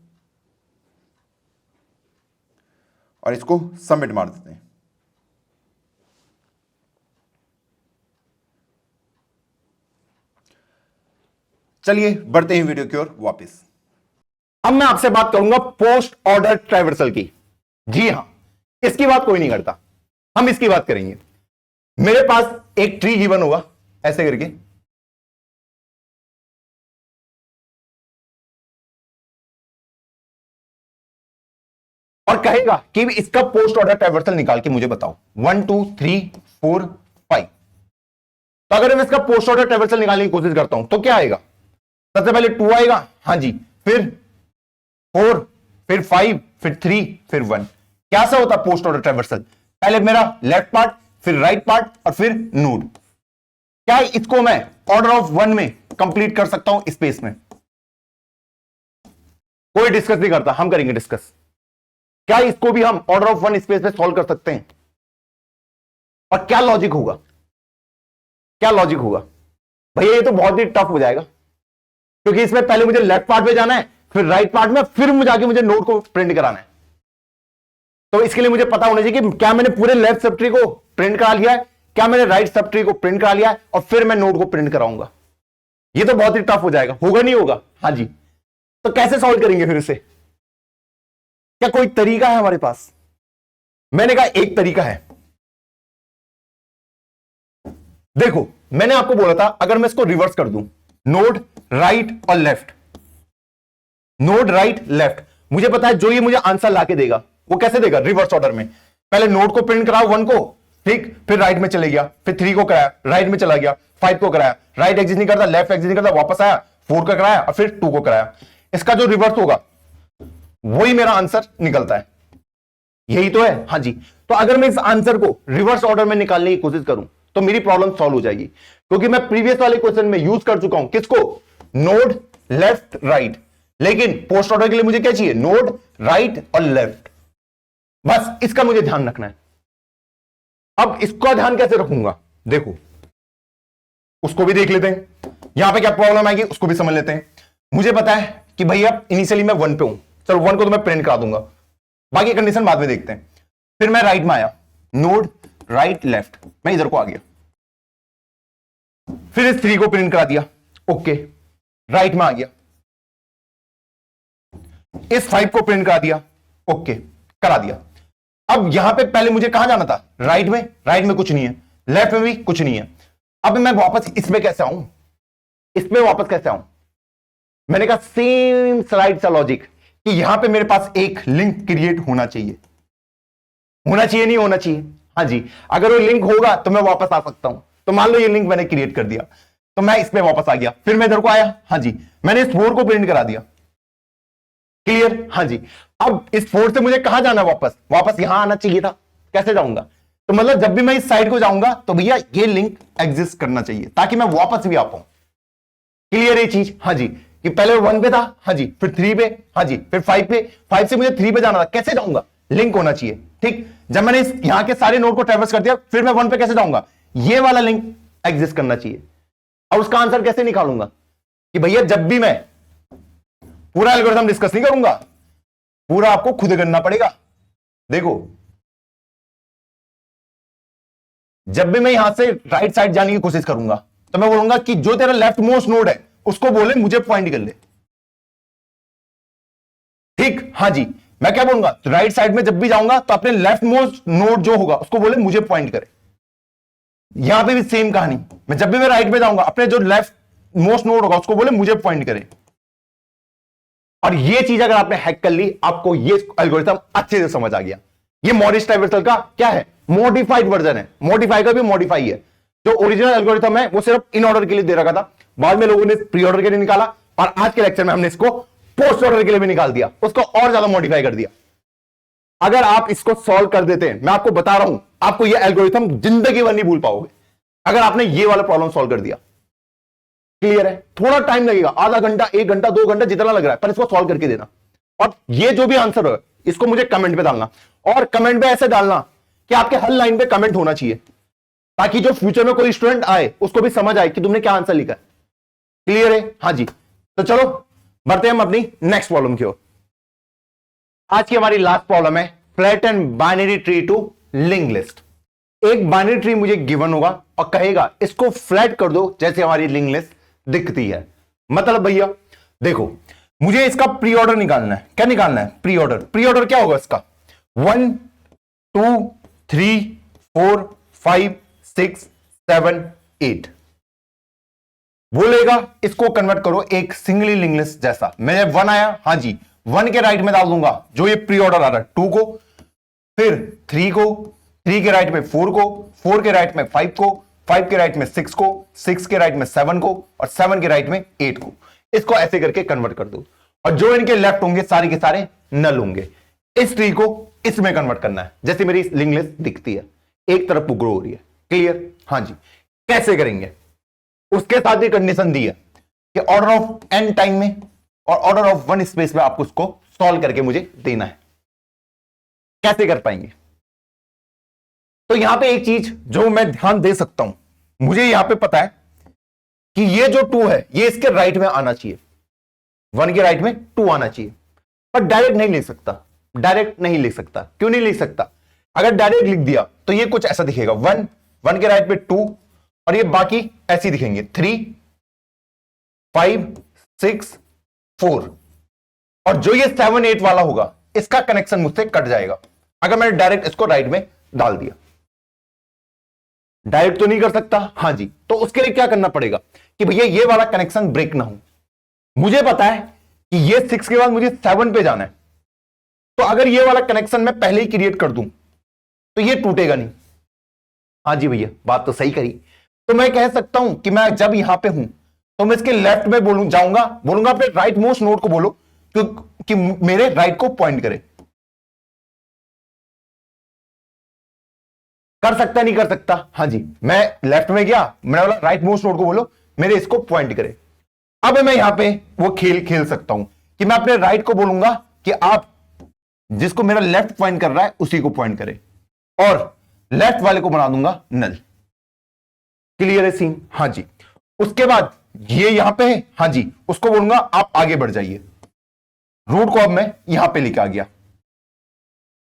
S2: और इसको सबमिट मार देते हैं। चलिए बढ़ते हैं वीडियो की ओर वापस।
S1: अब मैं आपसे बात करूंगा पोस्ट ऑर्डर ट्राइवर्सल की। जी हां, इसकी बात कोई नहीं करता, हम इसकी बात करेंगे। मेरे पास एक ट्री गिवन होगा ऐसे करके, और कहेगा कि इसका पोस्ट ऑर्डर ट्राइवर्सल निकाल के मुझे बताओ 1 2 3 4 5। तो अगर मैं इसका पोस्ट ऑर्डर ट्राइवर्सल निकालने की कोशिश करता हूं तो क्या आएगा? सबसे पहले 2 आएगा, हां जी, फिर 4, फिर 5, फिर 3, फिर 1। क्या सा होता पोस्ट ऑर्डर ट्राइवर्सल? पहले मेरा लेफ्ट पार्ट, फिर राइट पार्ट और फिर नोड। क्या इसको मैं ऑर्डर ऑफ 1 में कंप्लीट कर सकता हूं स्पेस में? कोई डिस्कस नहीं करता, हम करेंगे डिस्कस। क्या इसको भी हम ऑर्डर ऑफ 1 स्पेस में सॉल्व कर सकते हैं? और क्या लॉजिक होगा? क्या लॉजिक होगा भैया? ये तो बहुत ही टफ हो जाएगा, क्योंकि इसमें पहले मुझे लेफ्ट पार्ट में जाना है, फिर राइट पार्ट में, फिर मुझे नोड को प्रिंट कराना है। तो इसके लिए मुझे पता होना चाहिए कि क्या मैंने पूरे लेफ्ट सब ट्री को प्रिंट करा लिया है, क्या मैंने राइट सब ट्री को प्रिंट करा लिया है, और फिर मैं नोड को प्रिंट कराऊंगा। ये तो बहुत ही टफ हो जाएगा, होगा नहीं होगा? हाँ जी। तो कैसे सॉल्व करेंगे फिर इसे? क्या कोई तरीका है हमारे पास? मैंने कहा एक तरीका है। देखो, मैंने आपको बोला था अगर मैं इसको रिवर्स कर दूं, नोड राइट और लेफ्ट, नोड राइट लेफ्ट, मुझे पता है जो ये मुझे आंसर लाके देगा वो कैसे देगा? रिवर्स ऑर्डर में। पहले नोड को प्रिंट कराओ 1 को, ठीक, फिर राइट में चले गया, फिर 3 को कराया, राइट में चला गया, 5 को कराया, राइट एग्जिस्ट नहीं करता, लेफ्ट एग्जिस्ट नहीं करता, वापस आया, 4 का कराया और फिर 2 को कराया। इसका जो रिवर्स होगा वही मेरा आंसर निकलता है। यही तो है, हाँ जी। तो अगर मैं इस आंसर को रिवर्स ऑर्डर में निकालने की कोशिश करूं तो मेरी प्रॉब्लम सॉल्व हो जाएगी, क्योंकि मैं प्रीवियस वाले क्वेश्चन में यूज कर चुका हूं किसको? Node left right. लेकिन पोस्ट ऑर्डर के लिए मुझे क्या चाहिए? नोड राइट और लेफ्ट। बस इसका मुझे ध्यान रखना है। अब इसका ध्यान कैसे रखूंगा? देखो, उसको भी देख लेते हैं, यहां पे क्या प्रॉब्लम आएगी उसको भी समझ लेते हैं। मुझे पता है कि भैया इनिशियली मैं 1 पे हूं, चलो 1 को तो मैं प्रिंट करा दूंगा, बाकी कंडीशन बाद में देखते हैं। फिर मैं राइट में आया, नोड राइट लेफ्ट, मैं इधर को आ गया, फिर इस 3 को प्रिंट करा दिया, ओके, राइट में आ गया, इस 5 को प्रिंट करा दिया, ओके, करा दिया। अब यहां पे पहले मुझे कहां जाना था? राइट में, राइट में कुछ नहीं है, लेफ्ट में भी कुछ नहीं है। अब मैं वापस इसमें कैसे आऊं? इसमें वापस कैसे आऊं? मैंने कहा सेम स्लाइड सा लॉजिक कि यहां पे मेरे पास एक लिंक क्रिएट होना चाहिए। होना चाहिए नहीं होना चाहिए? हाँ जी। अगर वो लिंक होगा तो मैं वापस आ सकता हूं। तो मान लो ये लिंक मैंने क्रिएट कर दिया, तो मैं इसमें वापस आ गया, फिर मैं इधर को आया, हाँ जी, मैंने इस 4 को प्रिंट करा दिया, क्लियर? हाँ जी। अब इस 4 से मुझे कहां जाना? वापस, वापस यहां आना चाहिए था। कैसे जाऊंगा? तो मतलब जब भी मैं इस साइड को जाऊंगा तो भैया ये लिंक एग्जिस्ट करना चाहिए ताकि मैं वापस भी आ पाऊं। क्लियर ये चीज? हाँ जी। कि पहले 1 पे था, हाँ जी, फिर 3 पे, हाँ जी, फिर 5 पे, 5 से मुझे 3 पे जाना था, कैसे जाऊंगा? लिंक होना चाहिए, ठीक। जब मैंने यहां के सारे नोड को ट्रैवर्स कर दिया, फिर मैं 1 पे कैसे जाऊंगा? ये वाला लिंक एग्जिस्ट करना चाहिए। और उसका आंसर कैसे निकालूंगा? कि भैया जब भी मैं पूरा एल्गोरिथम डिस्कस नहीं करूंगा, पूरा आपको खुद करना पड़ेगा। देखो, जब भी मैं यहां से राइट साइड जाने की कोशिश करूंगा तो मैं बोलूंगा कि जो तेरा लेफ्ट मोस्ट नोड है उसको बोले मुझे पॉइंट कर ले, ठीक। हाँ जी। मैं क्या बोलूंगा? तो राइट साइड में जब भी जाऊंगा तो अपने लेफ्ट मोस्ट नोड जो होगा उसको बोले मुझे पॉइंट करे। यहां पे भी सेम कहानी, मैं जब भी मैं राइट में जाऊंगा अपने जो लेफ्ट मोस्ट नोड होगा उसको बोले मुझे पॉइंट करे। और ये चीज अगर आपने हैक कर ली, आपको ये एल्गोरिथम अच्छे से समझ आ गया। ये मॉरिस ट्राइवर्सल का क्या है? मॉडिफाइड वर्जन है। मॉडिफाई का भी मॉडिफाई है। जो ओरिजिनल एल्गोरिथम है वो सिर्फ इन ऑर्डर के लिए दे रखा था, बाद में लोगों ने प्री ऑर्डर के लिए निकाला, और आज के लेक्चर में हमने इसको पोस्ट ऑर्डर के लिए भी निकाल दिया, उसको और ज्यादा मॉडिफाई कर दिया। अगर आप इसको सॉल्व कर देते हैं, मैं आपको बता रहा हूं, आपको यह एल्गोरिथम जिंदगी भर नहीं भूल पाओगे अगर आपने ये वाला प्रॉब्लम सॉल्व कर दिया। क्लियर है? थोड़ा टाइम लगेगा, आधा घंटा, 1 घंटा, 2 घंटा, जितना लग रहा है, पर इसको सॉल्व करके देना। और ये जो भी आंसर हो इसको मुझे कमेंट पे डालना, और कमेंट पे ऐसे डालना कि आपके हर लाइन पे कमेंट होना चाहिए, ताकि जो फ्यूचर में कोई स्टूडेंट आए उसको भी समझ आए कि तुमने क्या आंसर लिखा है। क्लियर है? हाँ जी। तो चलो बढ़ते हैं हम अपनी नेक्स्ट प्रॉब्लम की ओर। आज की हमारी लास्ट प्रॉब्लम है flatten binary tree to link list. एक बाइनरी ट्री मुझे गिवन होगा और कहेगा इसको फ्लैट कर दो जैसे हमारी लिंक लिस्ट दिखती है। मतलब भैया देखो, मुझे इसका प्री ऑर्डर निकालना है। क्या निकालना है? Pre order. प्री ऑर्डर क्या होगा इसका? 1 2 3 4 5 6 7 8 बोलेगा इसको कन्वर्ट करो एक सिंगली लिंक लिस्ट जैसा। मेरे 1 आया, हां जी, 1 के राइट में डाल दूंगा जो ये प्री ऑर्डर आ रहा है 2 को, फिर 3 को, 3 के राइट में 4 को, 4 के राइट में 5 को, 5 के राइट में 6 को, 6 के राइट में 7 को, और 7 के राइट में 8 को। इसको ऐसे करके कन्वर्ट कर दो, और जो इनके लेफ्ट होंगे सारे के सारे नल होंगे। इस ट्री को इसमें कन्वर्ट करना है जैसे मेरी लिंक लिस्ट दिखती है, एक तरफ वो ग्रो हो रही है। क्लियर? हां जी। कैसे करेंगे? उसके साथ ही कंडीशन दी है कि ऑर्डर ऑफ n टाइम में और ऑर्डर ऑफ 1 स्पेस में आपको उसको सॉल्व करके मुझे देना है। कैसे कर पाएंगे? तो यहां पे एक चीज जो मैं ध्यान दे सकता हूं, मुझे यहां पे पता है कि ये जो 2 है ये इसके राइट में आना चाहिए, 1 के राइट में 2 आना चाहिए, पर डायरेक्ट नहीं लिख सकता। डायरेक्ट नहीं लिख सकता। क्यों नहीं लिख सकता? अगर डायरेक्ट लिख दिया तो ये कुछ ऐसा दिखेगा, 1 के राइट में 2, और ये बाकी ऐसे दिखेंगे 3 5 6 4, और जो ये 7 8 वाला होगा इसका कनेक्शन मुझसे कट जाएगा अगर मैंने डायरेक्ट इसको राइट में डाल दिया। डायरेक्ट तो नहीं कर सकता, हां जी। तो उसके लिए क्या करना पड़ेगा कि भैया ये वाला कनेक्शन ब्रेक ना हो। मुझे पता है कि ये 6 के बाद मुझे 7 पे जाना है, तो अगर ये वाला कनेक्शन मैं पहले ही क्रिएट कर दूं तो ये टूटेगा नहीं। हां जी भैया, बात तो सही करी। तो मैं कह सकता हूं कि मैं जब यहां पे हूं तो मैं इसके लेफ्ट में बोलूंगा अपने राइट मोस्ट नोड को बोलो कि मेरे राइट को पॉइंट करे। कर सकता नहीं कर सकता? हां जी, मैं लेफ्ट में गया, मैंने बोला राइट मोस्ट नोड को बोलो मेरे इसको पॉइंट करे। अब मैं यहां पे वो खेल सकता हूं कि मैं अपने राइट को बोलूंगा कि आप जिसको मेरा लेफ्ट पॉइंट कर रहा है उसी को पॉइंट करे, और लेफ्ट वाले को बना दूंगा नल। क्लियर है सीन? हां जी। उसके बाद ये यहां पे है, हां जी, उसको बोलूंगा आप आगे बढ़ जाइए। रूट को अब मैं यहां पे लेके आ गया।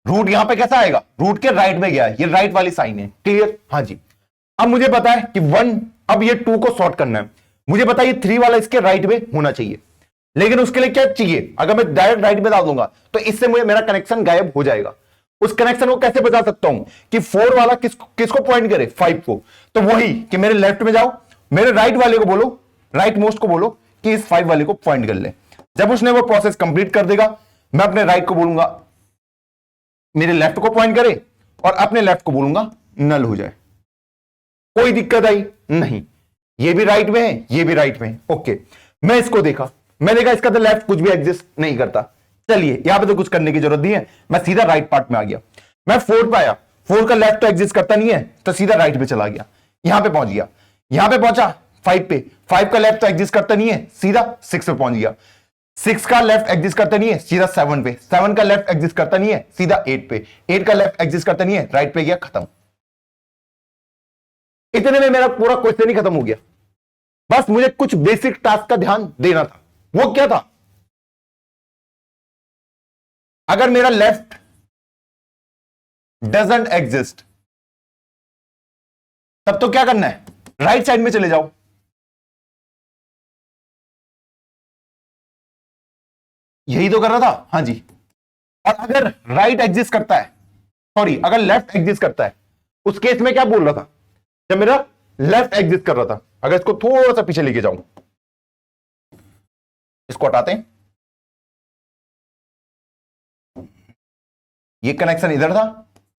S1: रूट यहां पे कैसा आएगा? रूट के राइट में गया, ये राइट वाली साइन है। क्लियर? हां जी। अब मुझे पता है कि 1, अब ये 2 को सॉर्ट करना है। मुझे पता है ये 3 वाला इसके राइट में होना चाहिए, लेकिन उसके लिए क्या चाहिए? अगर मैं डायरेक्ट राइट में डाल दूंगा तो इससे मुझे मेरा कनेक्शन गायब हो जाएगा। उस कनेक्शन को कैसे बचा सकता हूं कि 4 वाला किसको पॉइंट करे? 5 को। तो वही कि मेरे लेफ्ट में जाओ, मेरे राइट वाले को बोलो, राइट मोस्ट को बोलो कि इस 5 वाले को पॉइंट कर ले। जब उसने वो प्रोसेस कंप्लीट कर देगा, मैं अपने राइट को बोलूंगा मेरे लेफ्ट को पॉइंट करे, और अपने लेफ्ट को बोलूंगा नल हो जाए। कोई दिक्कत आई? नहीं। ये भी राइट में है, ये भी राइट में है। ओके, मैं इसको देखा, मैं देखा इसका तो लेफ्ट कुछ भी एग्जिस्ट नहीं करता। चलिए, यहां पे तो कुछ करने की जरूरत नहीं है, मैं सीधा राइट पार्ट में आ गया। मैं 4 पे आया, 4 का लेफ्ट तो एग्जिस्ट करता नहीं है, तो सीधा राइट पे चला गया, यहां पे पहुंच गया। यहां पे पहुंचा 5 पे, 5 का लेफ्ट तो एग्जिस्ट करता नहीं है, सीधा 6 पे पहुंच गया। 6 का लेफ्ट एग्जिस्ट करता नहीं है, सीधा 7 पे। 7 का लेफ्ट एग्जिस्ट करता नहीं है, सीधा 8 पे। 8 का लेफ्ट एग्जिस्ट करता नहीं है, राइट पे गया, खत्म। इतने में मेरा पूरा क्वेश्चन ही खत्म हो गया। बस मुझे कुछ बेसिक टास्क का ध्यान देना था। वो क्या था? अगर मेरा लेफ्ट डजंट एग्जिस्ट तब तो क्या करना है? राइट साइड में चले जाओ। यही तो कर रहा था। हां जी। और अगर राइट एग्जिस्ट करता है, सॉरी, अगर लेफ्ट एग्जिस्ट करता है, उस केस में क्या बोल रहा था? जब मेरा लेफ्ट एग्जिस्ट कर रहा था, अगर इसको थोड़ा सा पीछे लेके जाऊं, इसको हटाते हैं, ये कनेक्शन इधर था,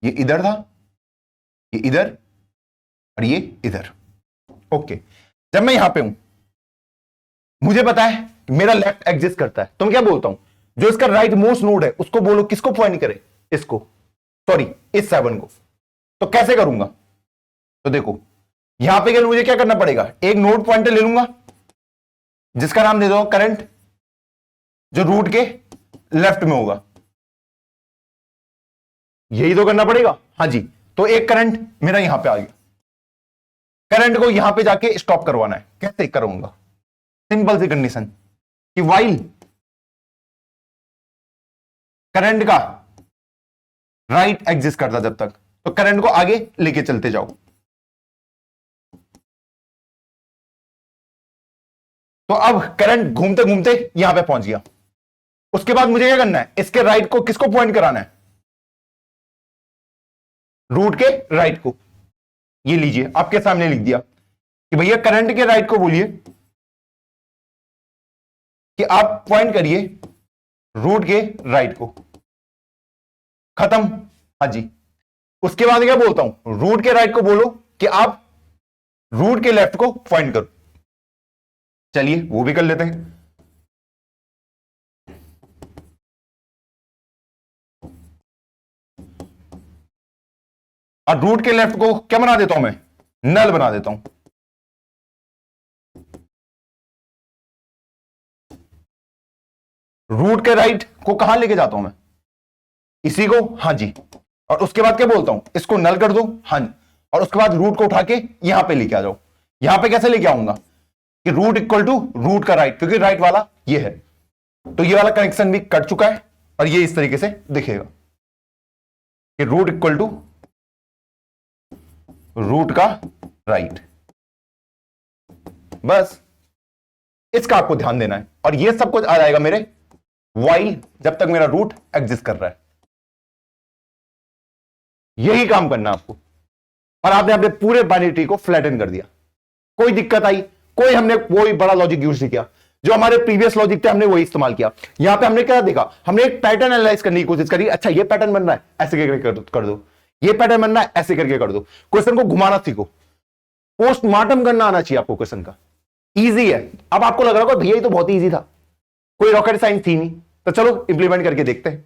S1: ये इधर था, ये इधर, और ये इधर। ओके, जब मैं यहां पे हूं, मुझे पता है मेरा लेफ्ट एग्जिस्ट करता है, तो मैं क्या बोलता हूं, जो इसका राइट मोस्ट नोड है उसको बोलो किसको पॉइंट करे, इसको, सॉरी इस 7 को। तो कैसे करूंगा, तो देखो यहां पे मुझे क्या करना पड़ेगा, एक नोड पॉइंटर ले लूंगा जिसका नाम दे दो करंट, जो रूट के लेफ्ट में होगा, यही तो करना पड़ेगा। हां जी, तो एक करंट मेरा यहां पे आ गया, करंट को यहां पे जाके स्टॉप करवाना है, कैसे करूंगा, सिंपल सी कंडीशन कि वाइल करंट का राइट एग्जिस्ट करता जब तक, तो करंट को आगे लेके चलते जाओ। तो अब करंट घूमते घूमते यहां पे पहुंच गया, उसके बाद मुझे क्या करना है, इसके राइट को किसको पॉइंट कराना है, रूट के राइट को। ये लीजिए आपके सामने लिख दिया कि भैया करंट के राइट को बोलिए कि आप पॉइंट करिए रूट के राइट को, खत्म। हाँ जी, उसके बाद क्या बोलता हूं, रूट के राइट को बोलो कि आप रूट के लेफ्ट को पॉइंट करो। चलिए वो भी कर लेते हैं। और रूट के लेफ्ट को क्या बना देता हूं मैं, नल बना देता हूं। रूट के राइट को कहां लेके जाता हूं मैं, इसी को। हां जी, और उसके बाद क्या बोलता हूं, इसको नल कर दो। हां, और उसके बाद रूट को उठा के यहां पे लेके आ जाओ। यहां पे कैसे लेके आऊंगा कि रूट इक्वल टू रूट का राइट, क्योंकि राइट वाला ये है, तो ये वाला कनेक्शन भी कट चुका है, और ये इस तरीके से दिखेगा कि रूट इक्वल टू रूट का राइट। बस इसका आपको ध्यान देना है, और ये सब कुछ आ जाएगा मेरे वाइल जब तक मेरा रूट एग्जिस्ट कर रहा है। यही काम करना आपको, और आपने अपने पूरे बाइनरी ट्री को फ्लैटन कर दिया। कोई दिक्कत आई, कोई हमने कोई बड़ा लॉजिक यूज नहीं किया, जो हमारे प्रीवियस लॉजिक थे हमने वही इस्तेमाल किया। यहां पे हमने क्या देखा, हमने एक पैटर्न एनालाइज करने की कोशिश करी। अच्छा ये पैटर्न बन रहा है, ऐसे करके कर दो, ये पैटर्न बनना है, ऐसे करके कर दो। क्वेश्चन को घुमाना सीखो, पोस्टमार्टम करना आना चाहिए आपको क्वेश्चन का। इजी है। अब आपको लग रहा होगा भैया ये तो बहुत इजी था, कोई रॉकेट साइंस थी नहीं, तो चलो इंप्लीमेंट करके देखते हैं।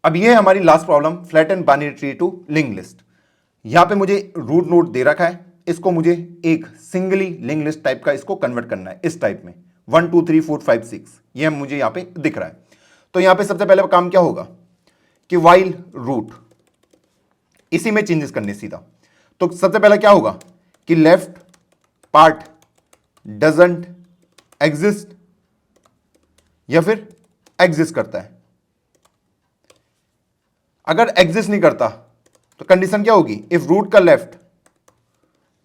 S2: अब ये है हमारी last problem, flatten binary tree to link list. यहां पे मुझे रूट नोड दे रखा है, इसको मुझे एक सिंगली लिंक लिस्ट टाइप का इसको कन्वर्ट करना है इस टाइप में, 1 2 3 4 5 6, ये मुझे यहां पे दिख रहा है। तो यहां पे सबसे पहले काम क्या होगा कि वाइल रूट, इसी में चेंजेस करने सीधा। तो सबसे पहले क्या होगा कि लेफ्ट पार्ट डजंट एग्जिस्ट या फिर एग्जिस्ट करता है। अगर एग्जिस्ट नहीं करता तो कंडीशन क्या होगी, इफ रूट का लेफ्ट,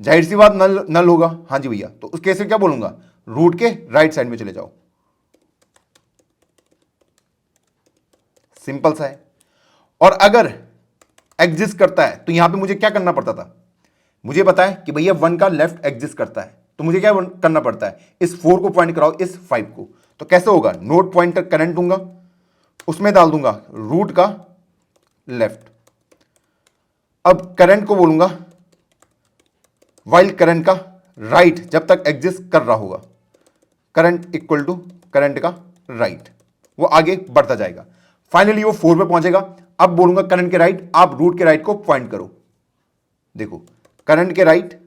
S2: जाहिर सी बात नल होगा। हां जी भैया, तो उस केस में क्या बोलूंगा, रूट के राइट साइड में चले जाओ। सिंपल सा है। और अगर एग्जिस्ट करता है तो यहां पे मुझे क्या करना पड़ता था, मुझे पता है कि भैया 1 का लेफ्ट एग्जिस्ट करता है, तो मुझे क्या करना पड़ता है, इस 4 को पॉइंट कराओ इस 5 को। तो कैसे होगा, नोड पॉइंटर करंट दूंगा, उसमें डाल दूंगा रूट का लेफ्ट। अब करंट को बोलूंगा वाइल करंट का राइट जब तक एग्जिस्ट कर रहा होगा, करंट इक्वल टू करंट का राइट, वो आगे बढ़ता जाएगा, फाइनली वो 4 पे पहुंचेगा। अब बोलूंगा करंट के राइट, आप रूट के राइट को पॉइंट करो। देखो करंट के राइट,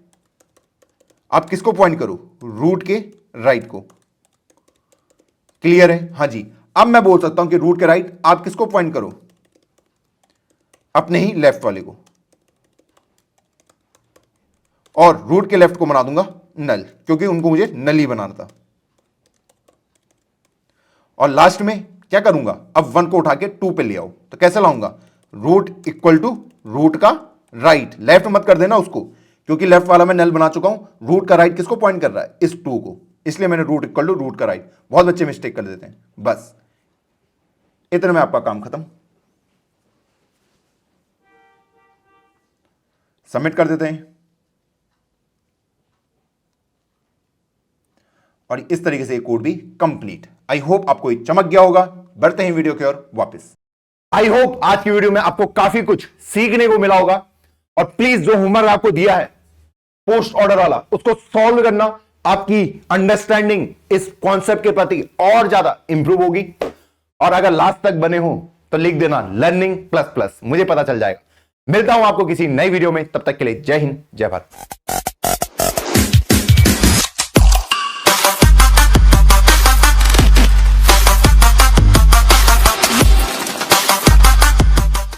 S2: आप किसको पॉइंट करो, रूट के राइट को। क्लियर है? हां जी। अब मैं बोल सकता हूं कि रूट के राइट आप किसको पॉइंट करो, अपने ही लेफ्ट वाले को, और रूट के लेफ्ट को बना दूंगा नल, क्योंकि उनको मुझे नल ही बनाना था। और लास्ट में क्या करूंगा, अब 1 को उठा के 2 पे ले आओ। तो कैसे लाऊंगा, रूट इक्वल टू रूट का राइट, लेफ्ट मत कर देना उसको, क्योंकि लेफ्ट वाला मैं नल बना चुका हूं। रूट का राइट किसको पॉइंट कर रहा है, इस 2 को, इसलिए मैंने रूट इक्वल टू रूट का राइट। बहुत बच्चे मिस्टेक कर देते हैं। बस इतने में आपका काम खत्म, सबमिट कर देते हैं। और इस तरीके से ये कोड भी कंप्लीट। आई होप आपको ये चमक गया होगा। बढ़ते हैं वीडियो की ओर वापस।
S1: आई होप आज की वीडियो में आपको काफी कुछ सीखने को मिला होगा, और प्लीज जो होमवर्क आपको दिया है पोस्ट ऑर्डर वाला, उसको सॉल्व करना, आपकी अंडरस्टैंडिंग इस कॉन्सेप्ट के प्रति और ज्यादा इंप्रूव होगी। और अगर लास्ट तक बने हो तो लिख देना लर्निंग प्लस प्लस, मुझे पता चल जाएगा। मिलता हूं आपको किसी नई वीडियो में, तब तक के लिए जय हिंद जय भारत।